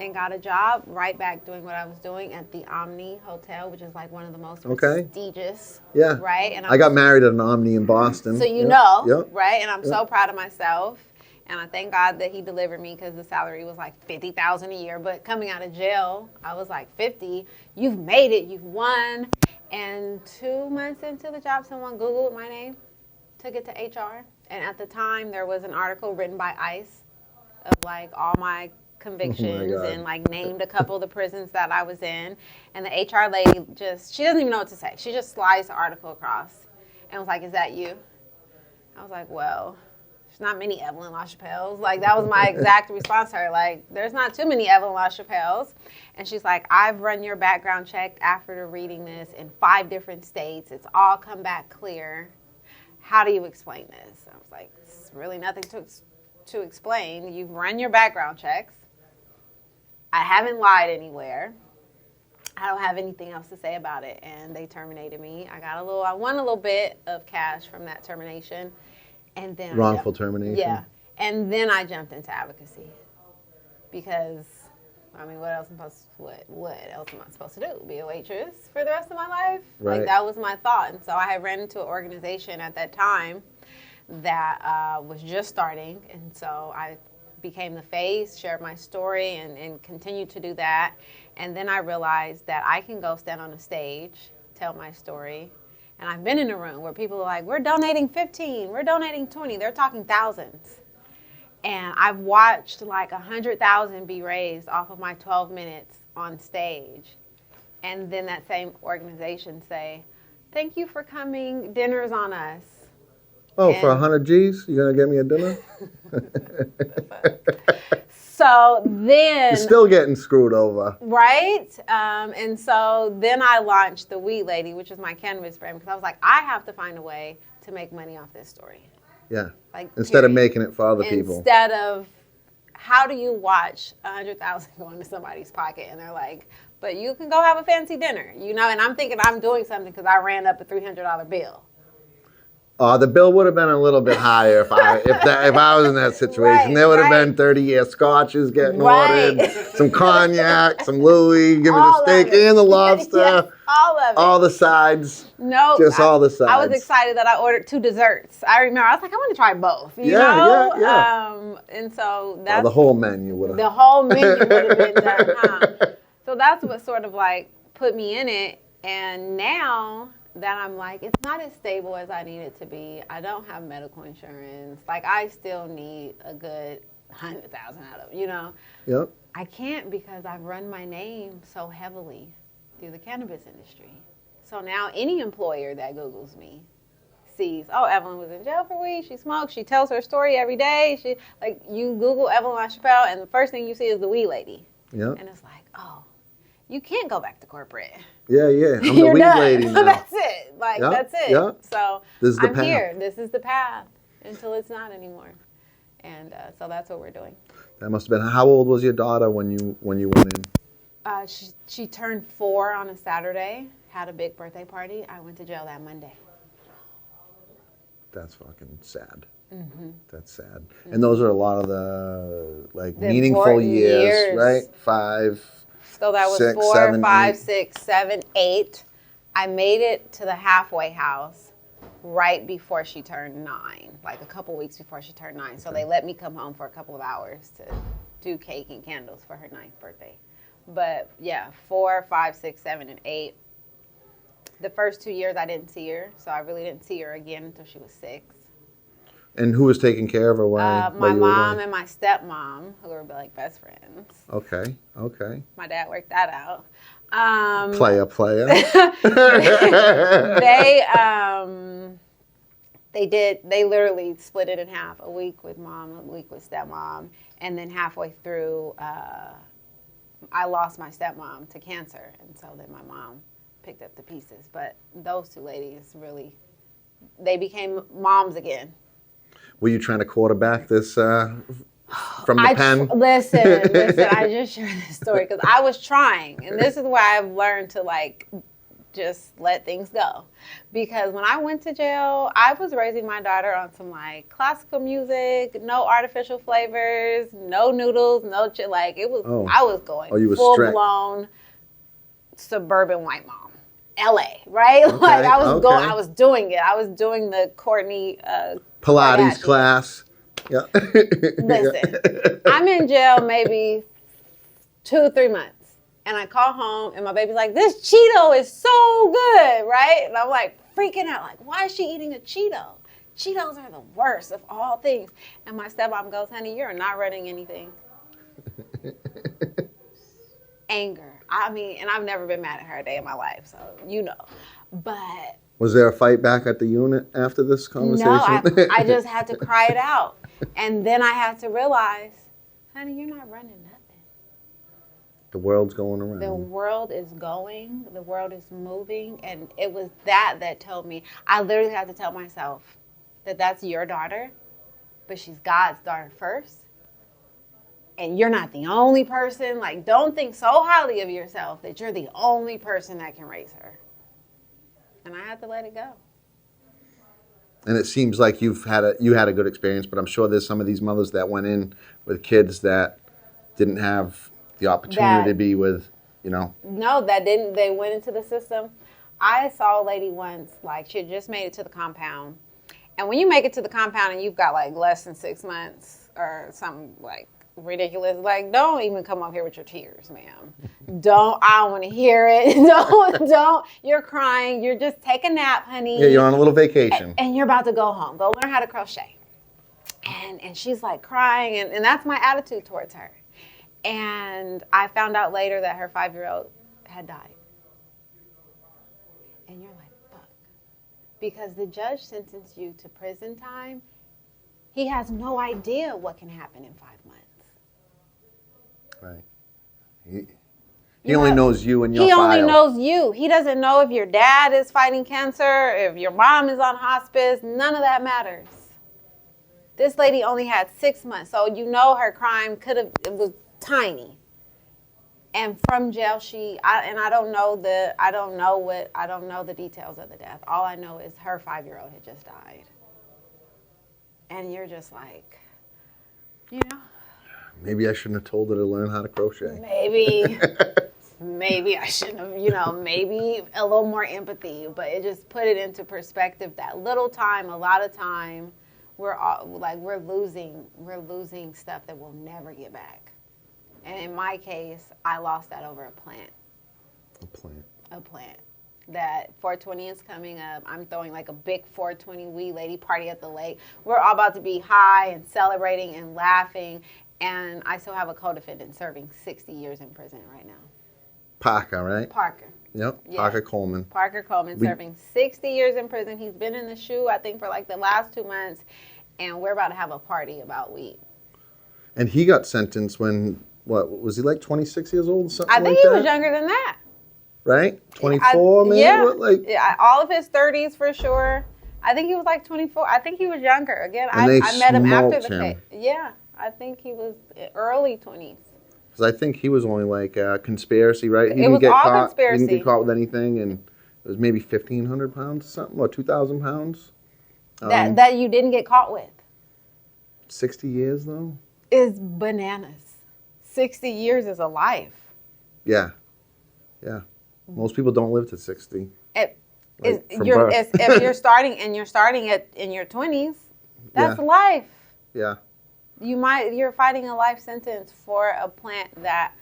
Speaker 7: and got a job right back doing what I was doing at the Omni Hotel, which is like one of the most prestigious.
Speaker 3: Yeah.
Speaker 7: Right. And
Speaker 3: I got married at an Omni in Boston.
Speaker 7: So you know, right? And I'm so proud of myself. And I thank God that he delivered me because the salary was like $50,000 a year. But coming out of jail, I was like 50. You've made it. You've won. And 2 months into the job, someone Googled my name, took it to HR. And at the time, there was an article written by ICE of like all my convictions and like named a couple of the prisons that I was in. And the HR lady she doesn't even know what to say. She just sliced the article across and was like, is that you? I was like, well, there's not many Evelyn LaChapelles. Like that was my exact response to her. Like, there's not too many Evelyn LaChapelles. And she's like, I've run your background check after reading this in 5 different states. It's all come back clear. How do you explain this? I was like, it's really nothing to explain. You've run your background checks. I haven't lied anywhere. I don't have anything else to say about it. And they terminated me. I won a little bit of cash from that termination. And then
Speaker 3: wrongful termination.
Speaker 7: Yeah. And then I jumped into advocacy. Because I mean, what else am I supposed to do? Be a waitress for the rest of my life?
Speaker 3: Right.
Speaker 7: Like that was my thought. And so I had ran into an organization at that time that was just starting, and so I became the face, shared my story, and continued to do that. And then I realized that I can go stand on a stage, tell my story. And I've been in a room where people are like, we're donating 15, we're donating 20. They're talking thousands. And I've watched like 100,000 be raised off of my 12 minutes on stage. And then that same organization say, thank you for coming, dinner's on us.
Speaker 3: Oh,
Speaker 7: and
Speaker 3: for 100 G's, you gonna get me a dinner?
Speaker 7: So then...
Speaker 3: You're still getting screwed over.
Speaker 7: Right? And so then I launched the Weed Lady, which is my cannabis brand, because I was like, I have to find a way to make money off this story.
Speaker 3: Yeah.
Speaker 7: Like,
Speaker 3: instead of making it for other people.
Speaker 7: Instead of, how do you watch 100,000 go into somebody's pocket and they're like, but you can go have a fancy dinner, you know? And I'm thinking I'm doing something because I ran up a $300 bill.
Speaker 3: The bill would have been a little bit higher if I was in that situation.
Speaker 7: Right,
Speaker 3: There would have been 30-year scotches getting ordered, some cognac, some Louis, give me the steak and the lobster.
Speaker 7: Yes, all of it.
Speaker 3: All the sides.
Speaker 7: No,
Speaker 3: just all the sides.
Speaker 7: I was excited that I ordered 2 desserts. I remember I was like, I want to try both. You know?
Speaker 3: Yeah.
Speaker 7: And so that's
Speaker 3: the whole menu would have.
Speaker 7: The whole menu would have been done. Huh? So that's what sort of like put me in it. And now that I'm like, it's not as stable as I need it to be. I don't have medical insurance. Like, I still need a good 100,000 out of, you know?
Speaker 3: Yep.
Speaker 7: I can't because I've run my name so heavily through the cannabis industry. So now any employer that Googles me sees, oh, Evelyn was in jail for weed, she smoked, she tells her story every day. She, like, you Google Evelyn LaChapelle and the first thing you see is the Weed Lady.
Speaker 3: Yep.
Speaker 7: And it's like, oh, you can't go back to corporate.
Speaker 3: Yeah. I'm the weed lady now.
Speaker 7: That's it. Like, that's it.
Speaker 3: Yeah.
Speaker 7: So
Speaker 3: this is the
Speaker 7: I'm
Speaker 3: path.
Speaker 7: here. This is the path until it's not anymore. And so that's what we're doing.
Speaker 3: That must have been. How old was your daughter when you went in?
Speaker 7: She turned 4 on a Saturday, had a big birthday party. I went to jail that Monday.
Speaker 3: That's fucking sad.
Speaker 7: Mm-hmm.
Speaker 3: That's sad. Mm-hmm. And those are a lot of the meaningful
Speaker 7: important
Speaker 3: years, right? 5.
Speaker 7: So that was
Speaker 3: 6,
Speaker 7: 4,
Speaker 3: 7,
Speaker 7: 5,
Speaker 3: 8.
Speaker 7: 6, 7, 8. I made it to the halfway house right before she turned 9, like a couple weeks before she turned 9. So they let me come home for a couple of hours to do cake and candles for her 9th birthday. But yeah, 4, 5, 6, 7, and 8. The first 2 years I didn't see her, so I really didn't see her again until she was 6.
Speaker 3: And who was taking care of her while
Speaker 7: My
Speaker 3: you were
Speaker 7: mom
Speaker 3: away?
Speaker 7: and my stepmom, who were like best friends.
Speaker 3: Okay.
Speaker 7: My dad worked that out.
Speaker 3: Player.
Speaker 7: They literally split it in half, a week with mom, a week with stepmom, and then halfway through, I lost my stepmom to cancer, and so then my mom picked up the pieces. But those 2 ladies really, they became moms again.
Speaker 3: Were you trying to quarterback this from the pen?
Speaker 7: Listen, I just shared this story because I was trying, and this is why I've learned to like just let things go. Because when I went to jail, I was raising my daughter on some like classical music, no artificial flavors, no noodles, no shit. Like it was, I was going full blown suburban white mom, LA, right? Okay, like I was going, I was doing it. I was doing the Courtney
Speaker 3: Pilates class. Yeah.
Speaker 7: Listen, I'm in jail maybe 2-3 months. And I call home and my baby's like, this Cheeto is so good, right? And I'm like freaking out, like, why is she eating a Cheeto? Cheetos are the worst of all things. And my stepmom goes, honey, you're not running anything. Anger. I mean, and I've never been mad at her a day in my life, so you know. But
Speaker 3: was there a fight back at the unit after this conversation?
Speaker 7: No, I just had to cry it out. And then I had to realize, honey, you're not running nothing.
Speaker 3: The world's going around.
Speaker 7: The world is going. The world is moving. And it was that told me, I literally had to tell myself that that's your daughter, but she's God's daughter first. And you're not the only person. Like, don't think so highly of yourself that you're the only person that can raise her. And I had to let it go.
Speaker 3: And it seems like you had a good experience, but I'm sure there's some of these mothers that went in with kids that didn't have the opportunity to be with, you know.
Speaker 7: No, that didn't. They went into the system. I saw a lady once, like she had just made it to the compound. And when you make it to the compound and you've got like less than 6 months or something like ridiculous. Like, don't even come up here with your tears, ma'am. I don't want to hear it. Don't. You're crying. You're just take a nap, honey.
Speaker 3: Yeah, you're on a little vacation.
Speaker 7: And you're about to go home. Go learn how to crochet. And she's like crying, and that's my attitude towards her. And I found out later that her 5-year-old had died. And you're like, fuck. Because the judge sentenced you to prison time. He has no idea what can happen in 5 months.
Speaker 3: Right. He only knows you and your
Speaker 7: file. He only
Speaker 3: file.
Speaker 7: knows you. He doesn't know if your dad is fighting cancer, if your mom is on hospice. None of that matters. This lady only had 6 months, so you know her crime it was tiny. And from jail, I don't know the details of the death. All I know is her 5-year-old had just died. And you're just like, you know.
Speaker 3: Maybe I shouldn't have told her to learn how to crochet.
Speaker 7: Maybe I shouldn't have, maybe a little more empathy, but it just put it into perspective that little time, a lot of time, we're losing stuff that we'll never get back. And in my case, I lost that over a plant. A plant. That 420 is coming up. I'm throwing like a big 420 wee lady party at the lake. We're all about to be high and celebrating and laughing. And I still have a co-defendant serving 60 years in prison right now.
Speaker 3: Parker, right?
Speaker 7: Parker.
Speaker 3: Yep,
Speaker 7: Yeah.
Speaker 3: Parker Coleman.
Speaker 7: Parker Coleman serving 60 years in prison. He's been in the shoe, I think, for like the last 2 months. And we're about to have a party about weed.
Speaker 3: And he got sentenced when, was he like 26 years old or something
Speaker 7: I think
Speaker 3: like
Speaker 7: he
Speaker 3: that?
Speaker 7: was younger than that.
Speaker 3: Right? 24 maybe?
Speaker 7: Yeah, all of his 30s for sure. I think he was like 24. I think he was younger. Again, I met him after the case. Yeah, I think he was early 20s.
Speaker 3: Because I think he was only like conspiracy, right?
Speaker 7: It was all conspiracy.
Speaker 3: He didn't get caught with anything, and it was maybe 1,500 pounds or something, or 2,000 pounds.
Speaker 7: That you didn't get caught with.
Speaker 3: 60 years, though?
Speaker 7: Is bananas. 60 years is a life.
Speaker 3: Yeah. Most people don't live to 60.
Speaker 7: If you're starting in your 20s, that's life.
Speaker 3: Yeah.
Speaker 7: You're fighting a life sentence for a plant that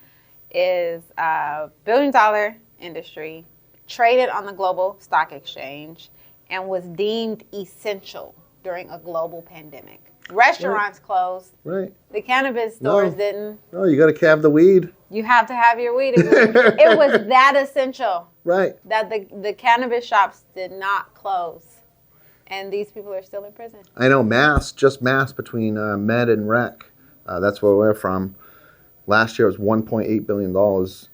Speaker 7: is a billion-dollar industry, traded on the global stock exchange, and was deemed essential during a global pandemic. Restaurants closed.
Speaker 3: Right.
Speaker 7: The cannabis stores didn't.
Speaker 3: No, you got to have the weed.
Speaker 7: You have to have your weed. It was that essential.
Speaker 3: Right.
Speaker 7: That the cannabis shops did not close. And these people are still in prison.
Speaker 3: I know Mass between Med and Rec. That's where we're from. Last year was $1.8 billion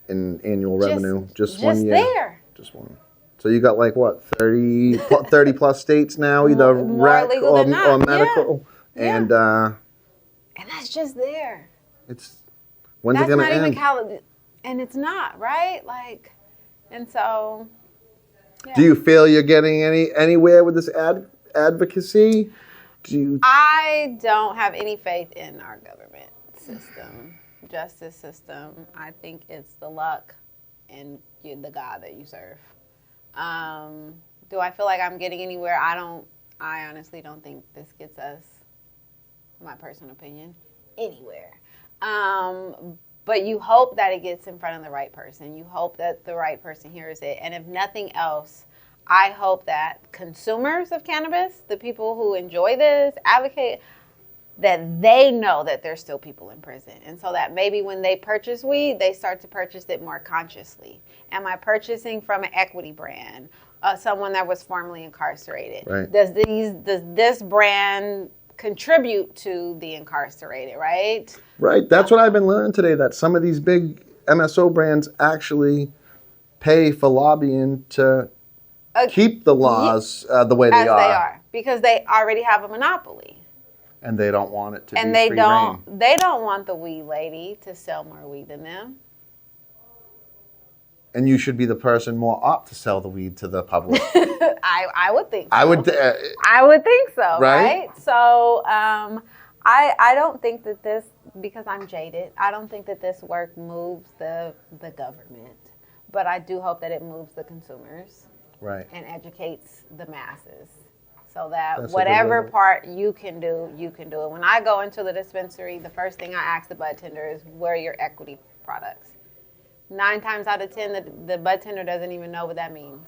Speaker 3: in annual revenue. Just 1 year.
Speaker 7: There.
Speaker 3: Just one. So you got like what, 30 plus states now, either rec or medical.
Speaker 7: Yeah.
Speaker 3: And
Speaker 7: that's just there.
Speaker 3: When's it going to end?
Speaker 7: And it's not, right? Like, and so. Yeah.
Speaker 3: Do you feel you're getting anywhere with this advocacy?
Speaker 7: I don't have any faith in our government system, justice system. I think it's the luck and the God that you serve. Do I feel like I'm getting anywhere? I honestly don't think this gets us, my personal opinion, anywhere. But you hope that it gets in front of the right person. You hope that the right person hears it. And if nothing else, I hope that consumers of cannabis, the people who enjoy this, advocate, that they know that there's still people in prison. And so that maybe when they purchase weed, they start to purchase it more consciously. Am I purchasing from an equity brand? Someone that was formerly incarcerated?
Speaker 3: Right.
Speaker 7: Does this brand contribute to the incarcerated, right?
Speaker 3: Right. That's what I've been learning today, that some of these big MSO brands actually pay for lobbying to keep the laws the way they are.
Speaker 7: As they are, because they already have a monopoly.
Speaker 3: And they don't want it to
Speaker 7: and
Speaker 3: be
Speaker 7: they
Speaker 3: free
Speaker 7: don't
Speaker 3: reign.
Speaker 7: They don't want the weed lady to sell more weed than them.
Speaker 3: And you should be the person more apt to sell the weed to the public.
Speaker 7: I would think so.
Speaker 3: I would
Speaker 7: think so, right? So I don't think that this, because I'm jaded, I don't think that this work moves the government. But I do hope that it moves the consumers.
Speaker 3: Right.
Speaker 7: And educates the masses. so that
Speaker 3: That's a good
Speaker 7: whatever
Speaker 3: way.
Speaker 7: part you can do, you can do it. When I go into the dispensary, the first thing I ask the bud tender is, where are your equity products? 9 times out of 10, the bud tender doesn't even know what that means.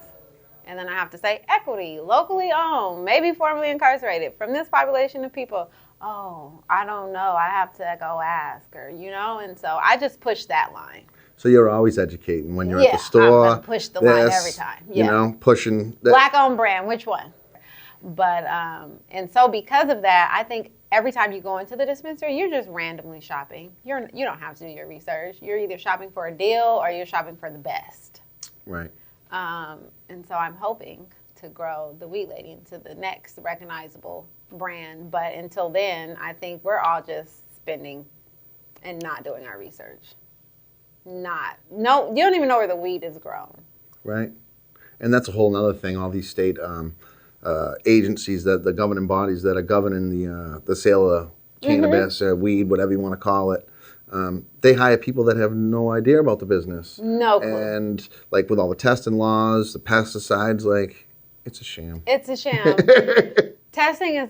Speaker 7: And then I have to say, equity, locally owned, maybe formerly incarcerated, from this population of people. Oh, I don't know. I have to go ask her, you know? And so I just push that line.
Speaker 3: So you're always educating when you're at the
Speaker 7: I'm
Speaker 3: store.
Speaker 7: going to push the line every time. Yeah.
Speaker 3: You know, pushing.
Speaker 7: Black-owned brand, which one? But, and so because of that, I think every time you go into the dispensary, you're just randomly shopping. You don't have to do your research. You're either shopping for a deal or you're shopping for the best.
Speaker 3: Right.
Speaker 7: And so I'm hoping to grow the Weed Lady into the next recognizable brand. But until then, I think we're all just spending and not doing our research. You don't even know where the weed is grown.
Speaker 3: Right. And that's a whole other thing. All these state agencies, the governing bodies that are governing the sale of cannabis or weed, whatever you want to call it, they hire people that have no idea about the business.
Speaker 7: No clue.
Speaker 3: And like with all the testing laws, the pesticides, like it's a sham.
Speaker 7: It's a sham. Testing is,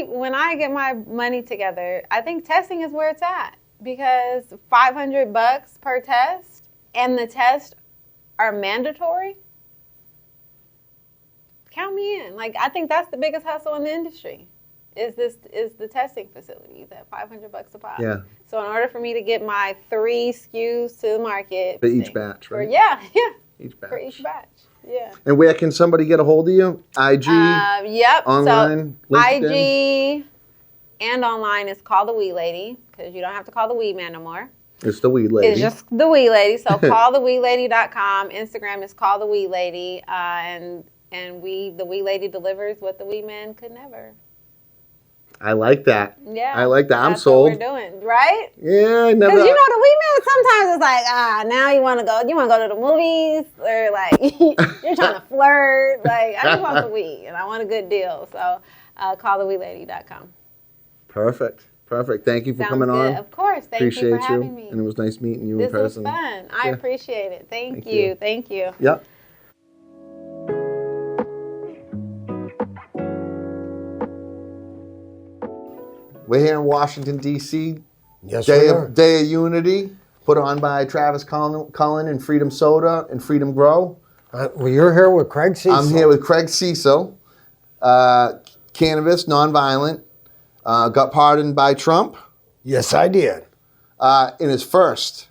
Speaker 7: when I get my money together, I think testing is where it's at, because $500 per test and the tests are mandatory. Count me in. Like, I think that's the biggest hustle in the industry. Is the testing facilities at $500 a pop.
Speaker 3: Yeah.
Speaker 7: So in order for me to get my 3 SKUs to the market.
Speaker 3: For each batch, right?
Speaker 7: Yeah.
Speaker 3: Each batch.
Speaker 7: For each batch. Yeah.
Speaker 3: And where can somebody get a hold of you? IG?
Speaker 7: Yep.
Speaker 3: Online?
Speaker 7: So
Speaker 3: LinkedIn?
Speaker 7: IG and online is call the Weed Lady, because you don't have to call the Weed Man no more.
Speaker 3: It's the Weed Lady.
Speaker 7: It's just the Weed Lady. So calltheweedlady.com. Instagram is call the Weed Lady. And the Weed Lady delivers what the Weed Man could never.
Speaker 3: I like that.
Speaker 7: Yeah.
Speaker 3: I like that. I'm
Speaker 7: That's
Speaker 3: sold.
Speaker 7: what we're doing, right?
Speaker 3: Yeah, I never.
Speaker 7: Because you know the Weed Man sometimes it's like, now you want to go to the movies, or like you're trying to flirt. Like, I just want the weed and I want a good deal. So calltheweedlady.com.
Speaker 3: Perfect. Thank you for
Speaker 7: Sounds
Speaker 3: coming
Speaker 7: good.
Speaker 3: on.
Speaker 7: Of course. Thank
Speaker 3: Appreciate
Speaker 7: you for having me.
Speaker 3: And it was nice meeting you
Speaker 7: This
Speaker 3: in person.
Speaker 7: was fun. I
Speaker 3: Yeah.
Speaker 7: appreciate it. Thank
Speaker 3: Thank you.
Speaker 7: you. Thank you.
Speaker 3: Yep. We're here in Washington, D.C.
Speaker 8: Yes,
Speaker 3: Day
Speaker 8: we are.
Speaker 3: of Unity, put on by Travis Cullen and Freedom Soda and Freedom Grow.
Speaker 8: Well, you're here with Craig Cecil.
Speaker 3: I'm here with Craig Cecil. Cannabis, nonviolent. Got pardoned by Trump
Speaker 8: Yes, I did.
Speaker 3: during his first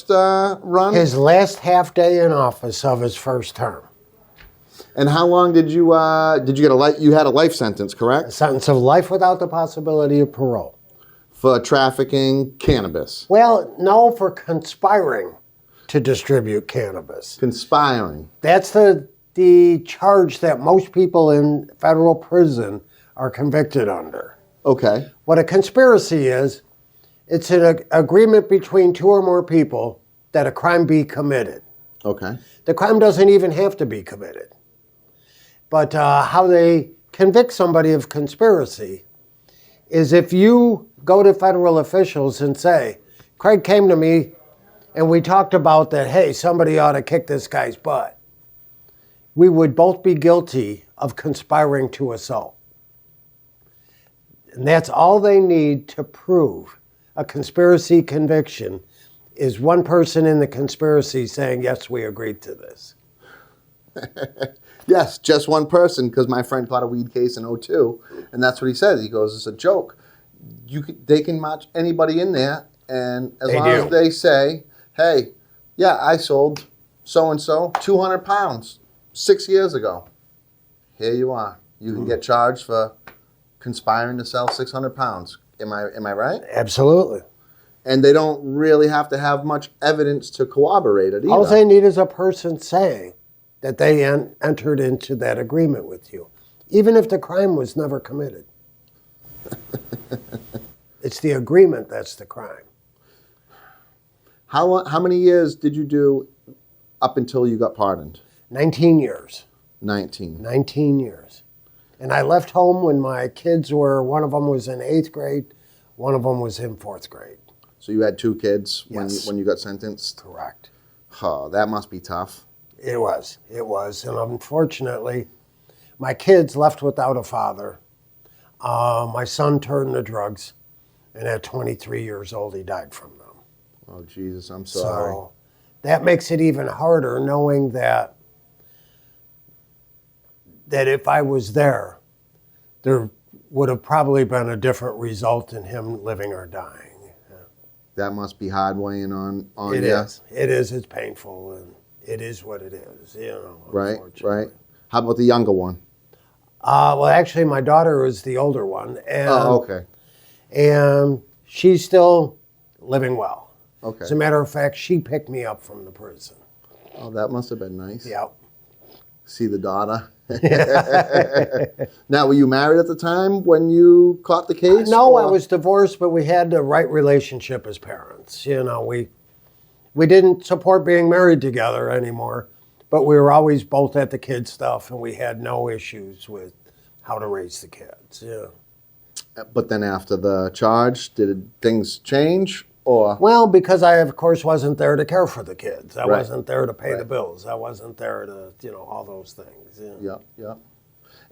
Speaker 3: run.
Speaker 8: His last half day in office of his first term.
Speaker 3: And how long did you get a life? You had a life sentence,
Speaker 8: A
Speaker 3: correct?
Speaker 8: sentence of life without the possibility of parole.
Speaker 3: For trafficking cannabis,
Speaker 8: Well, no, for conspiring to distribute cannabis.
Speaker 3: conspiring.
Speaker 8: That's the charge that most people in federal prison are convicted under.
Speaker 3: Okay.
Speaker 8: What a conspiracy is, it's an agreement between 2 or more people that a crime be committed.
Speaker 3: Okay.
Speaker 8: The crime doesn't even have to be committed. But how they convict somebody of conspiracy is if you go to federal officials and say, Craig came to me and we talked about that, hey, somebody ought to kick this guy's butt. We would both be guilty of conspiring to assault. And that's all they need to prove a conspiracy conviction is one person in the conspiracy saying, yes, we agreed to this.
Speaker 3: Yes, just one person, because my friend caught a weed case in 2002, and that's what he said. He goes, it's a joke. They can match anybody in there, and as long as they say, hey, yeah, I sold so-and-so 200 pounds 6 years ago. Here you are. You can get charged for conspiring to sell 600 pounds. Am I right?
Speaker 8: Absolutely.
Speaker 3: And they don't really have to have much evidence to corroborate it either.
Speaker 8: All they need is a person saying that they entered into that agreement with you, even if the crime was never committed. It's the agreement that's the crime.
Speaker 3: How many years did you do up until you got pardoned?
Speaker 8: 19 years.
Speaker 3: 19.
Speaker 8: 19 years. And I left home when my kids were, one of them was in 8th grade, one of them was in 4th grade.
Speaker 3: So you had 2 kids
Speaker 8: Yes.
Speaker 3: when you got sentenced?
Speaker 8: Correct.
Speaker 3: Oh, that must be tough.
Speaker 8: It was. And unfortunately, my kids left without a father. My son turned to drugs, and at 23 years old, he died from them.
Speaker 3: Oh, Jesus, I'm sorry.
Speaker 8: So that makes it even harder knowing that if I was there would have probably been a different result in him living or dying.
Speaker 3: That must be hard weighing on
Speaker 8: It
Speaker 3: you.
Speaker 8: is. It is. It's painful, and it is what it is,
Speaker 3: Right,
Speaker 8: unfortunately.
Speaker 3: right. How about the younger one?
Speaker 8: Well, actually, my daughter is the older one. And,
Speaker 3: Okay.
Speaker 8: And she's still living well.
Speaker 3: Okay.
Speaker 8: As a matter of fact, she picked me up from the prison.
Speaker 3: Oh, that must have been nice.
Speaker 8: Yep.
Speaker 3: See the daughter. Now, were you married at the time when you caught the case?
Speaker 8: No, I was divorced, but we had the right relationship as parents. We didn't support being married together anymore, but we were always both at the kids' stuff, and we had no issues with how to raise the kids. Yeah.
Speaker 3: But then after the charge, did things change? Or
Speaker 8: Well, because I, of course, wasn't there to care for the kids. I
Speaker 3: Right.
Speaker 8: wasn't there to pay the
Speaker 3: Right.
Speaker 8: bills. I wasn't there to, all those things. Yeah.
Speaker 3: Yeah.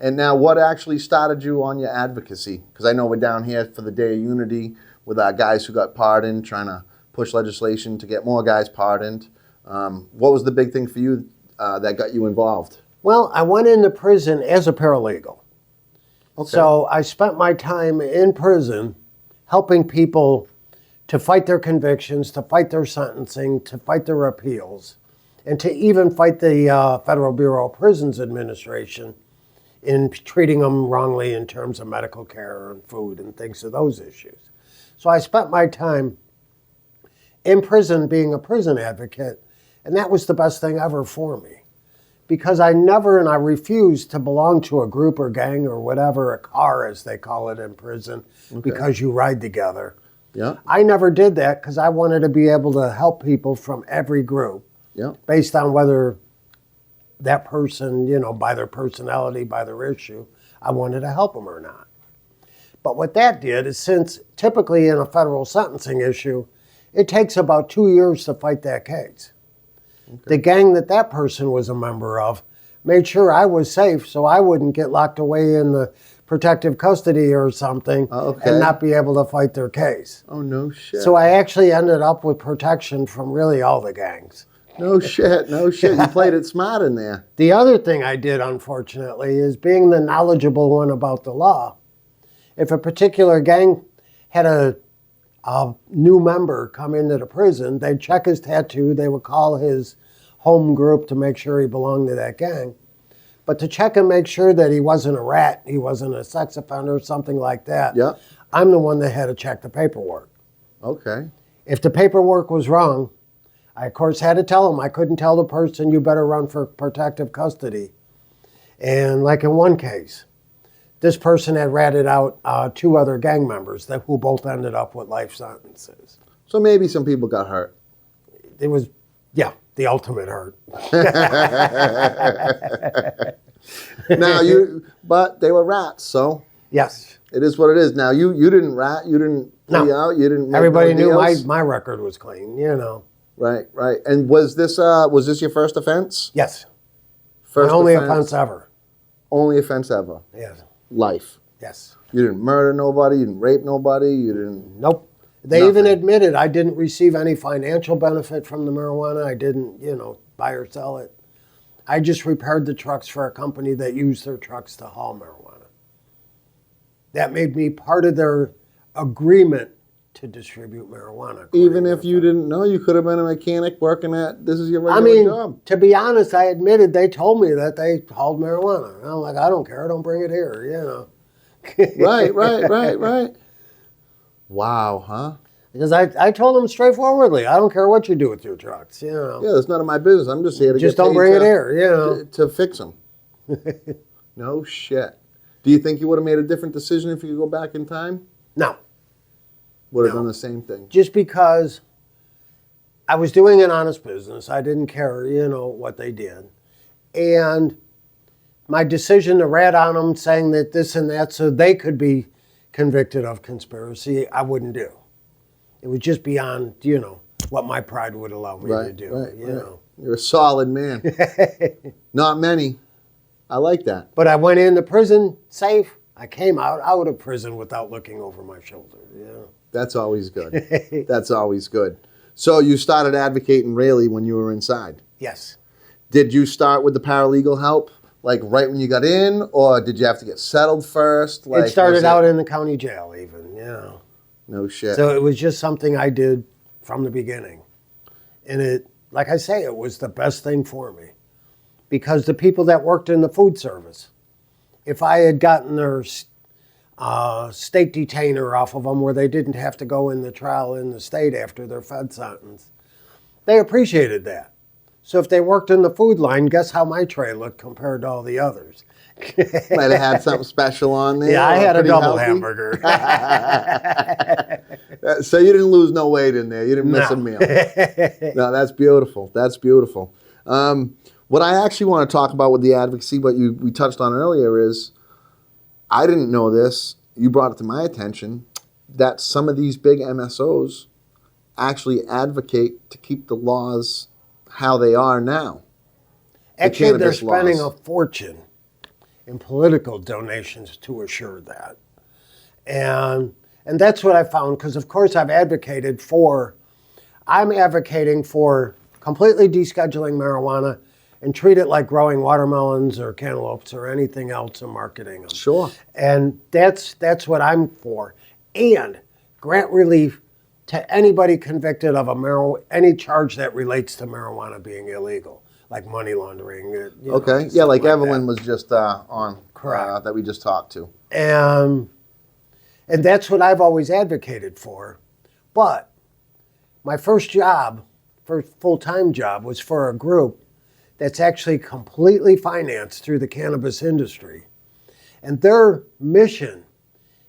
Speaker 3: And now, what actually started you on your advocacy? Because I know we're down here for the Day of Unity with our guys who got pardoned, trying to push legislation to get more guys pardoned. What was the big thing for you that got you involved?
Speaker 8: Well, I went into prison as a paralegal.
Speaker 3: Okay.
Speaker 8: So I spent my time in prison helping people to fight their convictions, to fight their sentencing, to fight their appeals, and to even fight the Federal Bureau of Prisons Administration in treating them wrongly in terms of medical care and food and things of those issues. So I spent my time in prison being a prison advocate, and that was the best thing ever for me. Because I refused to belong to a group or gang or whatever, a car as they call it in prison, because you ride together.
Speaker 3: Yeah.
Speaker 8: I never did that because I wanted to be able to help people from every group
Speaker 3: Yeah.
Speaker 8: based on whether that person, by their personality, by their issue, I wanted to help them or not. But what that did is, since typically in a federal sentencing issue, it takes about 2 years to fight that case. The gang that person was a member of made sure I was safe so I wouldn't get locked away in the protective custody or something and not be able to fight their case.
Speaker 3: Oh, no shit.
Speaker 8: So I actually ended up with protection from really all the gangs.
Speaker 3: No shit. You played it smart in there.
Speaker 8: The other thing I did, unfortunately, is being the knowledgeable one about the law. If a particular gang had a new member come into the prison, they'd check his tattoo, they would call his home group to make sure he belonged to that gang. But to check and make sure that he wasn't a rat, he wasn't a sex offender, something like that,
Speaker 3: Yeah.
Speaker 8: I'm the one that had to check the paperwork.
Speaker 3: Okay.
Speaker 8: If the paperwork was wrong, I, of course, had to tell him. I couldn't tell the person, you better run for protective custody. And like in one case, this person had ratted out 2 other gang members who both ended up with life sentences.
Speaker 3: So maybe some people got hurt.
Speaker 8: It was, the ultimate hurt.
Speaker 3: But they were rats, so
Speaker 8: Yes.
Speaker 3: it is what it is. Now, you didn't rat, you didn't plea out, you didn't make
Speaker 8: Everybody
Speaker 3: no
Speaker 8: knew
Speaker 3: deals?
Speaker 8: my record was clean,
Speaker 3: Right. And was this your first offense?
Speaker 8: Yes.
Speaker 3: First
Speaker 8: My only offense ever.
Speaker 3: Only offense ever.
Speaker 8: Yes.
Speaker 3: Life.
Speaker 8: Yes.
Speaker 3: You didn't murder nobody, you didn't rape nobody, you didn't...
Speaker 8: Nope. They even
Speaker 3: Nothing.
Speaker 8: admitted I didn't receive any financial benefit from the marijuana. I didn't, buy or sell it. I just repaired the trucks for a company that used their trucks to haul marijuana. That made me part of their agreement to distribute marijuana.
Speaker 3: Even if you didn't know, you could have been a mechanic working this is your
Speaker 8: I
Speaker 3: regular
Speaker 8: mean,
Speaker 3: job.
Speaker 8: to be honest, I admitted they told me that they hauled marijuana. And I'm like, I don't care. Don't bring it here,
Speaker 3: Right. Wow, huh?
Speaker 8: Because I told them straightforwardly, I don't care what you do with your trucks,
Speaker 3: Yeah, that's none of my business. I'm just here to
Speaker 8: Just
Speaker 3: get
Speaker 8: don't
Speaker 3: paid
Speaker 8: bring it here,
Speaker 3: to fix them. No shit. Do you think you would have made a different decision if you could go back in time?
Speaker 8: No.
Speaker 3: Would have
Speaker 8: No.
Speaker 3: done the same thing.
Speaker 8: Just because I was doing an honest business. I didn't care, what they did. And my decision to rat on them saying that this and that so they could be convicted of conspiracy, I wouldn't do. It was just beyond, what my pride would allow me to do.
Speaker 3: Right. You're a solid man. Not many. I like that.
Speaker 8: But I went into prison safe. I came out of prison without looking over my shoulder. Yeah.
Speaker 3: That's always good. That's always good. So you started advocating really when you were inside?
Speaker 8: Yes.
Speaker 3: Did you start with the paralegal help, like right when you got in, or did you have to get settled first? Like,
Speaker 8: it started out in the county jail even, yeah.
Speaker 3: No shit.
Speaker 8: So it was just something I did from the beginning. And it, like I say, it was the best thing for me. Because the people that worked in the food service, if I had gotten their state detainer off of them where they didn't have to go in the trial in the state after their Fed sentence, they appreciated that. So if they worked in the food line, guess how my tray looked compared to all the others?
Speaker 3: Might have had something special on there.
Speaker 8: Yeah, I had a double
Speaker 3: healthy
Speaker 8: hamburger.
Speaker 3: So you didn't lose no weight in there. You didn't miss a meal. No, that's beautiful. That's beautiful. What I actually want to talk about with the advocacy, what we touched on earlier is, I didn't know this. You brought it to my attention that some of these big MSOs actually advocate to keep the laws how they are now.
Speaker 8: Actually, they're spending a fortune in political donations to assure that. And that's what I found, because of course I'm advocating for completely descheduling marijuana and treat it like growing watermelons or cantaloupes or anything else and marketing them.
Speaker 3: Sure.
Speaker 8: And that's what I'm for. And grant relief to anybody convicted of any charge that relates to marijuana being illegal, like money laundering.
Speaker 3: Okay. Yeah, like Evelyn was just on.
Speaker 8: Correct.
Speaker 3: That we just talked to.
Speaker 8: And that's what I've always advocated for. But my first full-time job was for a group that's actually completely financed through the cannabis industry. And their mission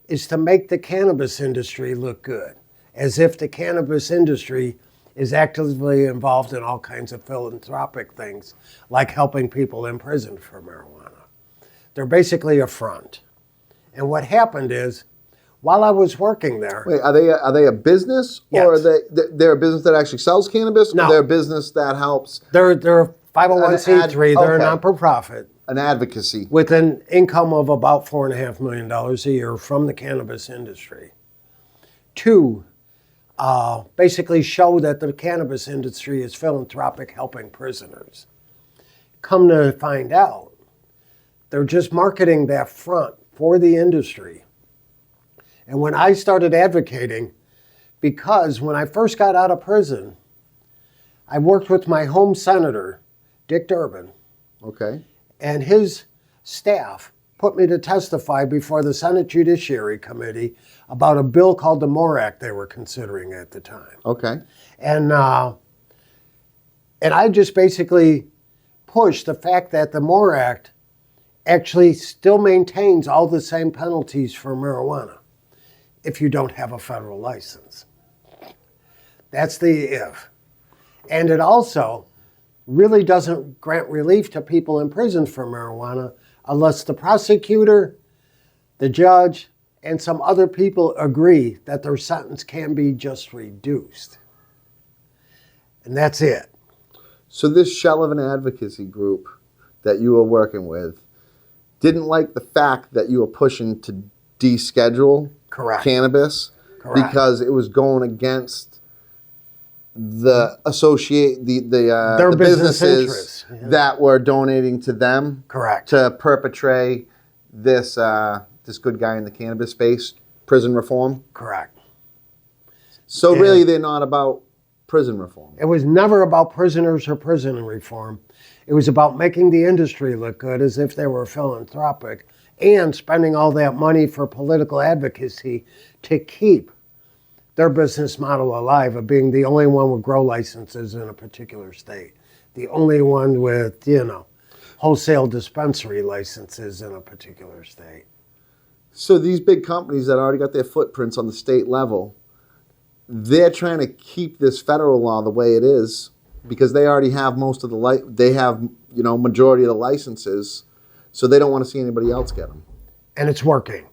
Speaker 8: is to make the cannabis industry look good, as if the cannabis industry is actively involved in all kinds of philanthropic things, like helping people in prison for marijuana. They're basically a front. And what happened is, while I was working there...
Speaker 3: Wait, are they a business?
Speaker 8: Yes.
Speaker 3: Or are they're a business that actually sells cannabis?
Speaker 8: No.
Speaker 3: Or they're a business that helps...
Speaker 8: They're a 501c3. They're a non-for-profit.
Speaker 3: An advocacy.
Speaker 8: With an income of about $4.5 million a year from the cannabis industry. To basically show that the cannabis industry is philanthropic, helping prisoners. Come to find out, they're just marketing that front for the industry. And when I started advocating, because when I first got out of prison, I worked with my home senator, Dick Durbin.
Speaker 3: Okay.
Speaker 8: And his staff put me to testify before the Senate Judiciary Committee about a bill called the MORE Act they were considering at the time.
Speaker 3: Okay.
Speaker 8: And I just basically pushed the fact that the MORE Act actually still maintains all the same penalties for marijuana if you don't have a federal license. That's the if. And it also really doesn't grant relief to people in prison for marijuana unless the prosecutor, the judge, and some other people agree that their sentence can be just reduced. And that's it.
Speaker 3: So this shell of an advocacy group that you were working with didn't like the fact that you were pushing to deschedule
Speaker 8: Correct.
Speaker 3: cannabis.
Speaker 8: Correct.
Speaker 3: Because it was going against the the
Speaker 8: business
Speaker 3: businesses
Speaker 8: interests. Yeah.
Speaker 3: that were donating to them.
Speaker 8: Correct.
Speaker 3: To perpetrate this good guy in the cannabis space, prison reform.
Speaker 8: Correct.
Speaker 3: So really, they're not about prison reform.
Speaker 8: It was never about prisoners or prison reform. It was about making the industry look good as if they were philanthropic and spending all that money for political advocacy to keep their business model alive of being the only one with grow licenses in a particular state. The only one with, wholesale dispensary licenses in a particular state.
Speaker 3: So these big companies that already got their footprints on the state level, they're trying to keep this federal law the way it is because they already have most of the majority of the licenses, so they don't want to see anybody else get them.
Speaker 8: And it's working.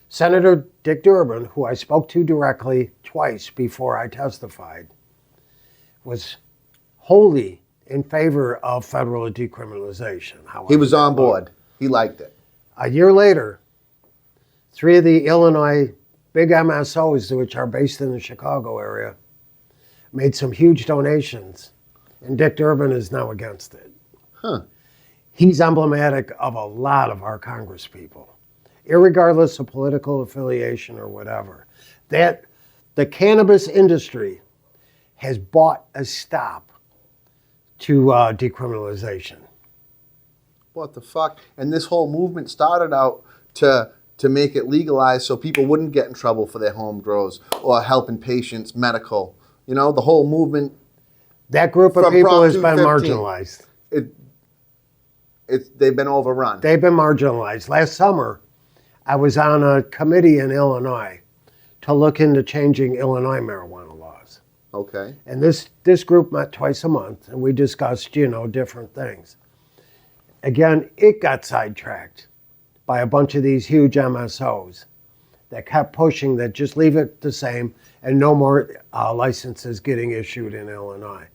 Speaker 8: Senator Dick Durbin, who I spoke to directly twice before I testified, was wholly in favor of federal decriminalization.
Speaker 3: He was on board. He liked it.
Speaker 8: A year later, 3 of the Illinois big MSOs, which are based in the Chicago area, made some huge donations, and Dick Durbin is now against it.
Speaker 3: Huh.
Speaker 8: He's emblematic of a lot of our Congress people, irregardless of political affiliation or whatever. That the cannabis industry has bought a stop to decriminalization.
Speaker 3: What the fuck? And this whole movement started out to make it legalized so people wouldn't get in trouble for their home grows or helping patients, medical. You know, the whole movement.
Speaker 8: That group of
Speaker 3: From
Speaker 8: people
Speaker 3: Prop
Speaker 8: has been
Speaker 3: 215.
Speaker 8: marginalized.
Speaker 3: They've been overrun.
Speaker 8: They've been marginalized. Last summer, I was on a committee in Illinois to look into changing Illinois marijuana laws.
Speaker 3: Okay.
Speaker 8: And this group met twice a month, and we discussed, different things. Again, it got sidetracked by a bunch of these huge MSOs that kept pushing that just leave it the same and no more licenses getting issued in Illinois.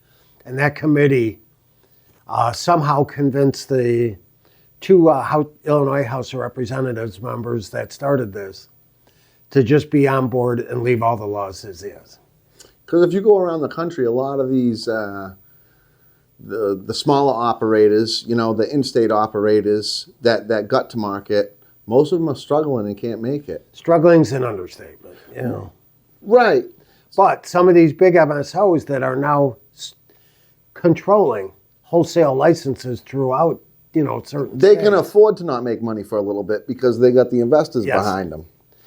Speaker 8: And that committee somehow convinced the 2 Illinois House of Representatives members that started this to just be on board and leave all the laws as is.
Speaker 3: Because if you go around the country, a lot of these, the smaller operators, the in-state operators that got to market, most of them are struggling and can't make it.
Speaker 8: Struggling's an understatement,
Speaker 3: Right.
Speaker 8: But some of these big MSOs that are now controlling wholesale licenses throughout, certain
Speaker 3: They
Speaker 8: states.
Speaker 3: can afford to not make money for a little bit because they got the investors
Speaker 8: Yes.
Speaker 3: behind them.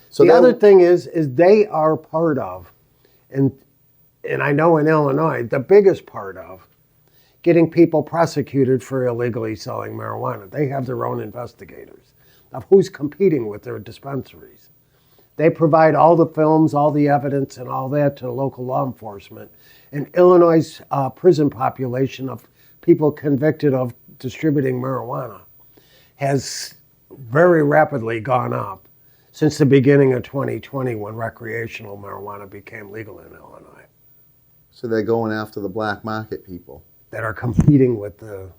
Speaker 3: So
Speaker 8: the other thing is they are part of, and I know in Illinois, the biggest part of getting people prosecuted for illegally selling marijuana. They have their own investigators of who's competing with their dispensaries. They provide all the films, all the evidence, and all that to local law enforcement. And Illinois' prison population of people convicted of distributing marijuana has very rapidly gone up since the beginning of 2020 when recreational marijuana became legal in Illinois.
Speaker 3: So they're going after the black market people.
Speaker 8: That are competing with the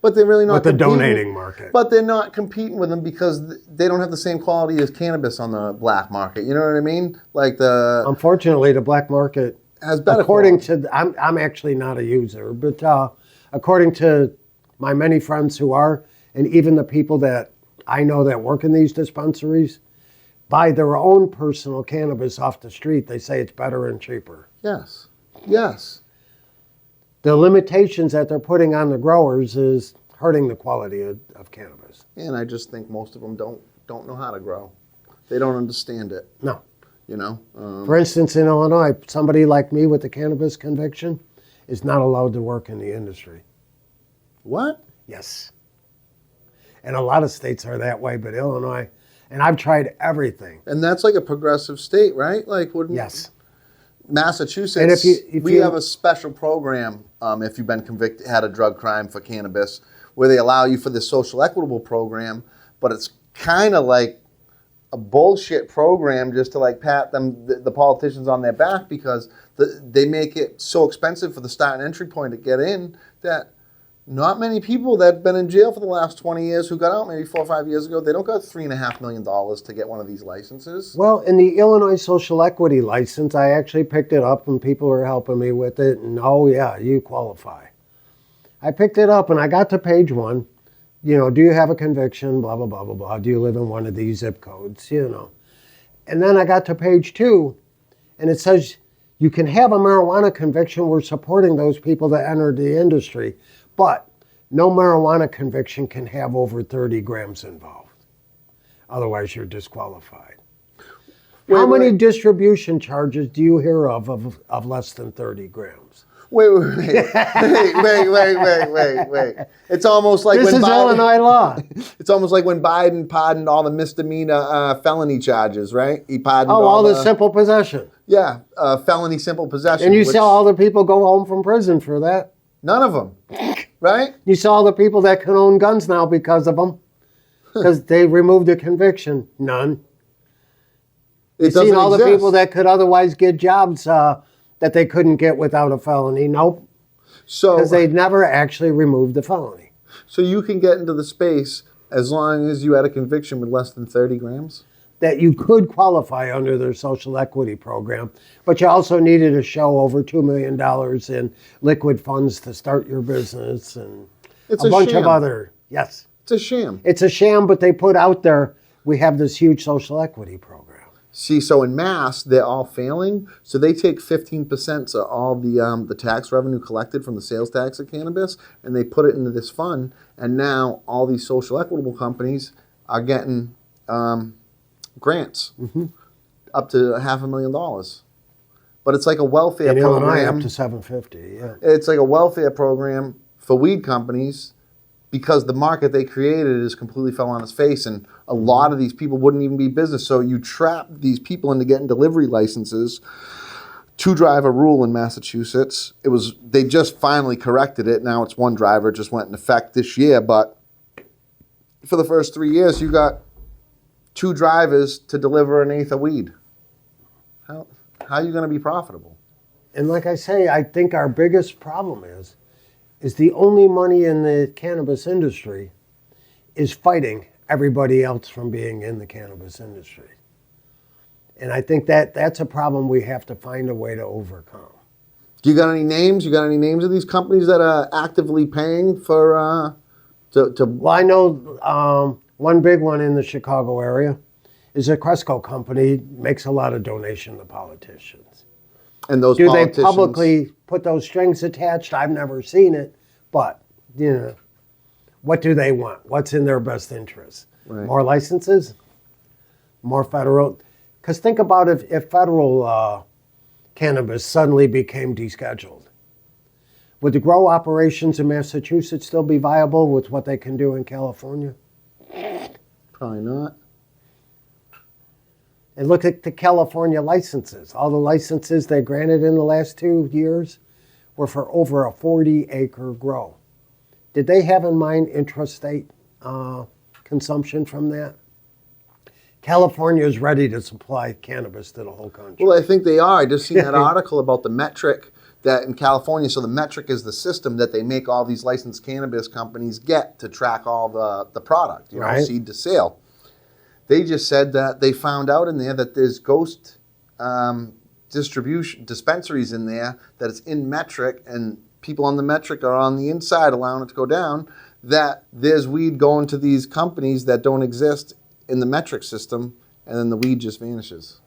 Speaker 3: But they're really not
Speaker 8: with the
Speaker 3: competing-
Speaker 8: donating market.
Speaker 3: But they're not competing with them because they don't have the same quality as cannabis on the black market. You know what I mean? Like
Speaker 8: Unfortunately, the black market
Speaker 3: has better
Speaker 8: according
Speaker 3: quality.
Speaker 8: to I'm actually not a user, but according to my many friends who are, and even the people that I know that work in these dispensaries, buy their own personal cannabis off the street. They say it's better and cheaper.
Speaker 3: Yes. Yes.
Speaker 8: The limitations that they're putting on the growers is hurting the quality of cannabis.
Speaker 3: And I just think most of them don't know how to grow. They don't understand it.
Speaker 8: No.
Speaker 3: For
Speaker 8: instance, in Illinois, somebody like me with a cannabis conviction is not allowed to work in the industry.
Speaker 3: What?
Speaker 8: Yes. And a lot of states are that way, but Illinois, and I've tried everything.
Speaker 3: And that's like a progressive state, right? Like, wouldn't
Speaker 8: Yes.
Speaker 3: Massachusetts,
Speaker 8: And if
Speaker 3: we
Speaker 8: you-
Speaker 3: have a special program if you've been convicted, had a drug crime for cannabis, where they allow you for this social equitable program, but it's kind of like a bullshit program just to like pat them, the politicians on their back because they make it so expensive for the start and entry point to get in that not many people that have been in jail for the last 20 years who got out maybe 4 or 5 years ago, they don't got $3.5 million to get one of these licenses.
Speaker 8: Well, in the Illinois social equity license, I actually picked it up and people were helping me with it. And oh yeah, you qualify. I picked it up and I got to page 1. Do you have a conviction? Blah, blah, blah, blah, blah. Do you live in one of these zip codes? And then I got to page 2 and it says you can have a marijuana conviction. We're supporting those people that entered the industry. But no marijuana conviction can have over 30 grams involved. Otherwise, you're disqualified. How many distribution charges do you hear of less than 30 grams?
Speaker 3: Wait. It's almost like
Speaker 8: This
Speaker 3: when
Speaker 8: is Illinois law.
Speaker 3: It's almost like when Biden pardoned all the misdemeanor felony charges, right? He pardoned
Speaker 8: all the simple possession.
Speaker 3: Yeah, felony simple possession.
Speaker 8: And you saw all the people go home from prison for that.
Speaker 3: None of them, right?
Speaker 8: You saw all the people that can own guns now because of them. Because they removed the conviction. None. You've seen all the people that could otherwise get jobs that they couldn't get without a felony. Nope.
Speaker 3: So
Speaker 8: because they never actually removed the felony.
Speaker 3: So you can get into the space As long as you had a conviction with less than 30 grams?
Speaker 8: That you could qualify under their social equity program, but you also needed to show over $2 million in liquid funds to start your business and
Speaker 3: It's
Speaker 8: a bunch
Speaker 3: sham.
Speaker 8: of other, yes.
Speaker 3: It's a sham.
Speaker 8: It's a sham, but they put out there, we have this huge social equity program.
Speaker 3: See, so in Mass, they're all failing. So they take 15% of all the tax revenue collected from the sales tax of cannabis, and they put it into this fund. And now all these social equitable companies are getting grants up to $500,000. But it's like a welfare
Speaker 8: In
Speaker 3: program.
Speaker 8: Illinois, up to $750, yeah.
Speaker 3: It's like a welfare program for weed companies because the market they created is completely fell on its face, and a lot of these people wouldn't even be business. So you trap these people into getting delivery licenses. Two-driver rule in Massachusetts. They just finally corrected it. Now it's one driver. It just went in effect this year. But for the first 3 years, you got 2 drivers to deliver an eighth of weed. How are you going to be profitable?
Speaker 8: And like I say, I think our biggest problem is the only money in the cannabis industry is fighting everybody else from being in the cannabis industry. And I think that's a problem we have to find a way to overcome.
Speaker 3: Do you got any names? You got any names of these companies that are actively paying for to?
Speaker 8: Well, I know one big one in the Chicago area is a Cresco company, makes a lot of donation to politicians.
Speaker 3: And those
Speaker 8: Do
Speaker 3: politicians,
Speaker 8: they publicly put those strings attached? I've never seen it, but what do they want? What's in their best interest?
Speaker 3: Right.
Speaker 8: More licenses? More federal? Because think about if federal cannabis suddenly became descheduled. Would the grow operations in Massachusetts still be viable with what they can do in California?
Speaker 3: Probably not.
Speaker 8: And look at the California licenses. All the licenses they granted in the last 2 years were for over a 40-acre grow. Did they have in mind intrastate consumption from that? California is ready to supply cannabis to the whole country.
Speaker 3: Well, I think they are. I just seen that article about the metric that in California. So the metric is the system that they make all these licensed cannabis companies get to track all the product,
Speaker 8: Right.
Speaker 3: seed to sale. They just said that they found out in there that there's ghost distribution dispensaries in there, that it's in metric, and people on the metric are on the inside allowing it to go down, that there's weed going to these companies that don't exist in the metric system, and then the weed just vanishes.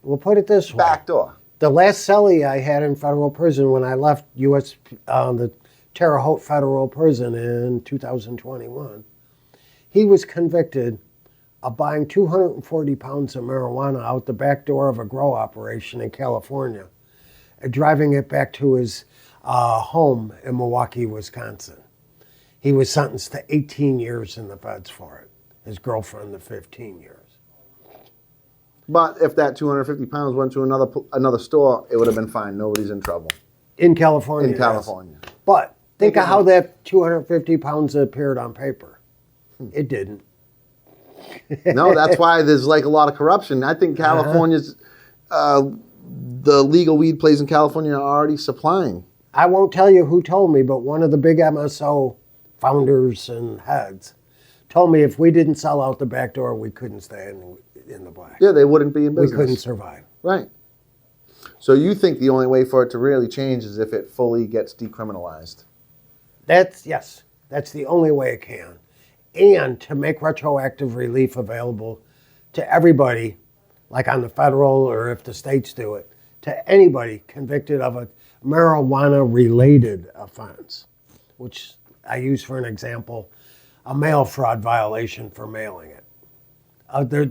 Speaker 8: We'll put it this way.
Speaker 3: Back door.
Speaker 8: The last cellie I had in federal prison when I left the Terre Haute federal prison in 2021, he was convicted of buying 240 pounds of marijuana out the back door of a grow operation in California and driving it back to his home in Milwaukee, Wisconsin. He was sentenced to 18 years in the feds for it. His girlfriend to 15 years.
Speaker 3: But if that 250 pounds went to another store, it would have been fine. Nobody's in trouble.
Speaker 8: In California.
Speaker 3: In California.
Speaker 8: Yes. But think of how that 250 pounds appeared on paper. It didn't.
Speaker 3: No, that's why there's like a lot of corruption. I think California's, the legal weed plays in California are already supplying.
Speaker 8: I won't tell you who told me, but one of the big MSO founders and heads told me if we didn't sell out the back door, we couldn't stay in the black.
Speaker 3: Yeah, they wouldn't be in business.
Speaker 8: We couldn't survive.
Speaker 3: Right. So you think the only way for it to really change is if it fully gets decriminalized?
Speaker 8: That's the only way it can. And to make retroactive relief available to everybody, like on the federal or if the states do it, to anybody convicted of a marijuana-related offense, which I use for an example, a mail fraud violation for mailing it.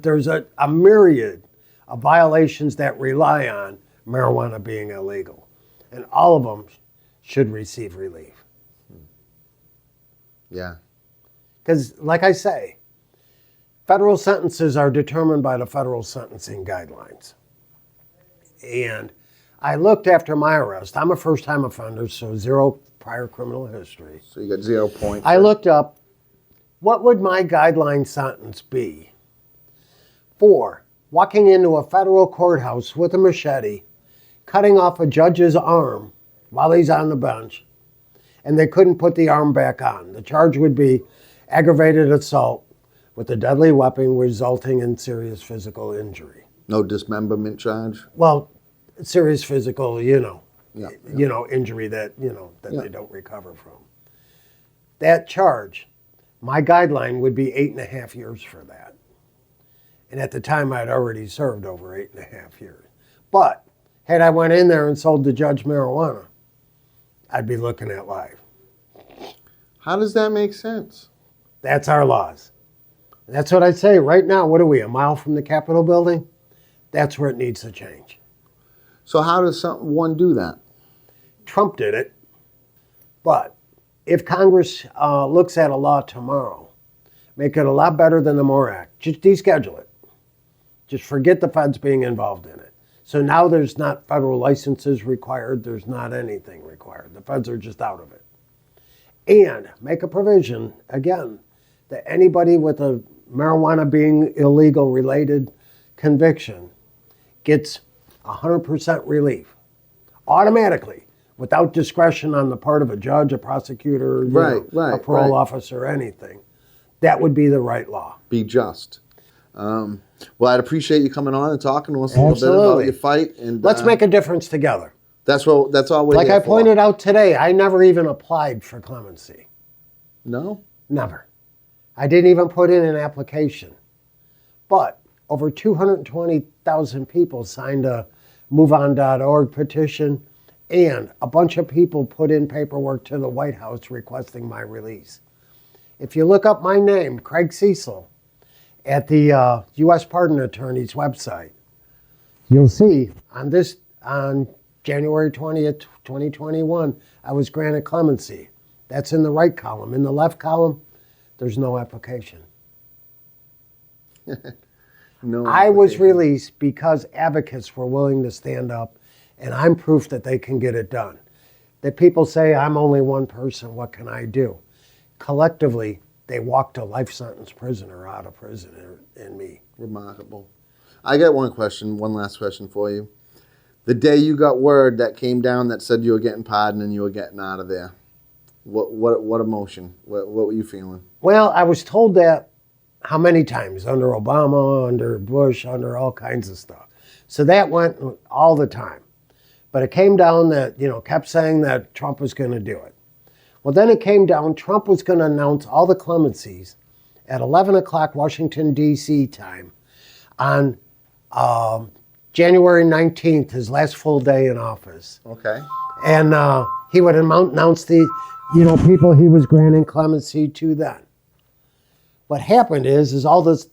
Speaker 8: There's a myriad of violations that rely on marijuana being illegal, and all of them should receive relief.
Speaker 3: Yeah.
Speaker 8: Because, like I say, federal sentences are determined by the federal sentencing guidelines. And I looked after my arrest. I'm a first-time offender, so 0 prior criminal history.
Speaker 3: So you got 0 points.
Speaker 8: I looked up, what would my guideline sentence be for walking into a federal courthouse with a machete, cutting off a judge's arm while he's on the bench, and they couldn't put the arm back on. The charge would be aggravated assault with a deadly weapon resulting in serious physical injury.
Speaker 3: No dismemberment charge?
Speaker 8: Well, serious physical,
Speaker 3: Yeah.
Speaker 8: injury that they don't recover from. That charge, my guideline would be 8.5 years for that. And at the time, I'd already served over 8.5 years. But had I went in there and sold the judge marijuana, I'd be looking at life.
Speaker 3: How does that make sense?
Speaker 8: That's our laws. That's what I say right now. What are we, a mile from the Capitol building? That's where it needs to change.
Speaker 3: So how does one do that?
Speaker 8: Trump did it. But if Congress looks at a law tomorrow, make it a lot better than the MORE Act. Just deschedule it. Just forget the feds being involved in it. So now there's not federal licenses required. There's not anything required. The feds are just out of it. And make a provision, again, that anybody with a marijuana being illegal related conviction gets 100% relief automatically, without discretion on the part of a judge, a prosecutor, a parole officer, anything. That would be the right law.
Speaker 3: Be just. Well, I'd appreciate you coming on and talking to us a little bit about your fight. And
Speaker 8: let's make a difference together.
Speaker 3: That's all we're
Speaker 8: like
Speaker 3: here
Speaker 8: I pointed out today, I never even applied for clemency.
Speaker 3: No?
Speaker 8: Never. I didn't even put in an application. But over 220,000 people signed a MoveOn.org petition, and a bunch of people put in paperwork to the White House requesting my release. If you look up my name, Craig Cecil, at the U.S. Pardon Attorney's website, you'll see on January 20th, 2021, I was granted clemency. That's in the right column. In the left column, there's no application. I was released because advocates were willing to stand up, and I'm proof that they can get it done. That people say, I'm only one person, what can I do? Collectively, they walked a life sentence prisoner out of prison in me.
Speaker 3: Remarkable. I got one last question for you. The day you got word that came down that said you were getting pardoned and you were getting out of there, what emotion? What were you feeling?
Speaker 8: Well, I was told that how many times? Under Obama, under Bush, under all kinds of stuff. So that went all the time. But it came down that, kept saying that Trump was going to do it. Well, then it came down, Trump was going to announce all the clemencies at 11 o'clock Washington, D.C. time on January 19th, his last full day in office.
Speaker 3: Okay.
Speaker 8: And he would announce the, people he was granting clemency to then. What happened is all this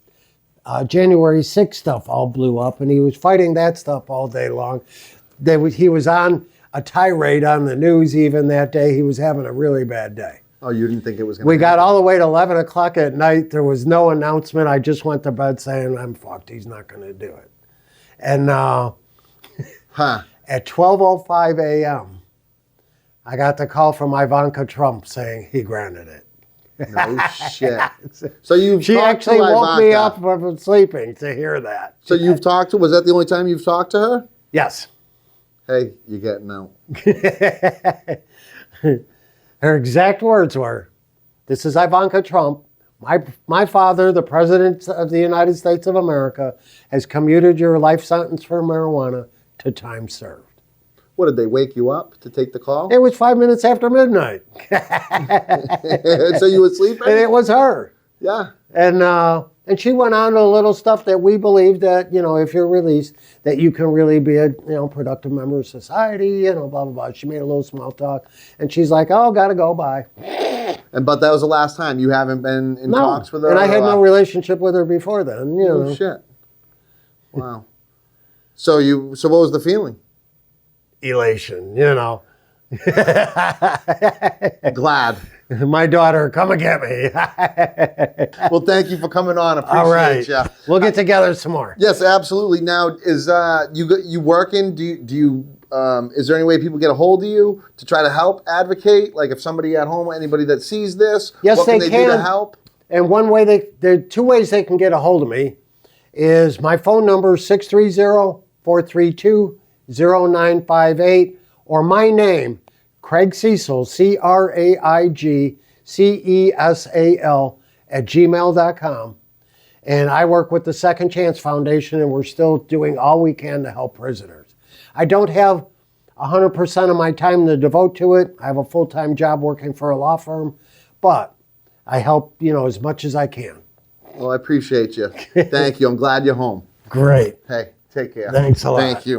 Speaker 8: January 6th stuff all blew up, and he was fighting that stuff all day long. He was on a tirade on the news even that day. He was having a really bad day.
Speaker 3: Oh, you didn't think it was going to
Speaker 8: We got all the way to 11 o'clock at night. There was no announcement. I just went to bed saying, I'm fucked. He's not going to do it. And at 12:05 a.m., I got the call from Ivanka Trump saying he granted it.
Speaker 3: No shit. So
Speaker 8: she actually woke me up from sleeping to hear that.
Speaker 3: So you've talked to, was that the only time you've talked to her?
Speaker 8: Yes.
Speaker 3: Hey, you're getting out.
Speaker 8: Her exact words were, this is Ivanka Trump. My father, the President of the United States of America, has commuted your life sentence for marijuana to time served.
Speaker 3: What, did they wake you up to take the call?
Speaker 8: It was 5 minutes after midnight.
Speaker 3: So you were sleeping?
Speaker 8: And it was her.
Speaker 3: Yeah.
Speaker 8: And she went on to a little stuff that we believe that, if you're released, that you can really be a, productive member of society, blah, blah, blah. She made a little small talk. And she's like, oh, gotta go, bye.
Speaker 3: But that was the last time. You haven't been in talks with her?
Speaker 8: And I had no relationship with her before then,
Speaker 3: Oh, shit. Wow. So what was the feeling?
Speaker 8: Elation,
Speaker 3: Glad.
Speaker 8: My daughter, come and get me.
Speaker 3: Well, thank you for coming on. Appreciate
Speaker 8: All right.
Speaker 3: you.
Speaker 8: We'll get together some more.
Speaker 3: Yes, absolutely. Now, is you working? Do you is there any way people get a hold of you to try to help advocate? Like if somebody at home, anybody that sees this,
Speaker 8: yes,
Speaker 3: what can they do to help?
Speaker 8: And there are two ways they can get a hold of me. Is my phone number 630-432-0958, or my name, Craig Cecil, CraigCesal @gmail.com. And I work with the Second Chance Foundation, and we're still doing all we can to help prisoners. I don't have 100% of my time to devote to it. I have a full-time job working for a law firm, but I help, as much as I can.
Speaker 3: Well, I appreciate you. Thank you. I'm glad you're home.
Speaker 8: Great.
Speaker 3: Hey, take care.
Speaker 8: Thanks a lot.
Speaker 3: Thank you.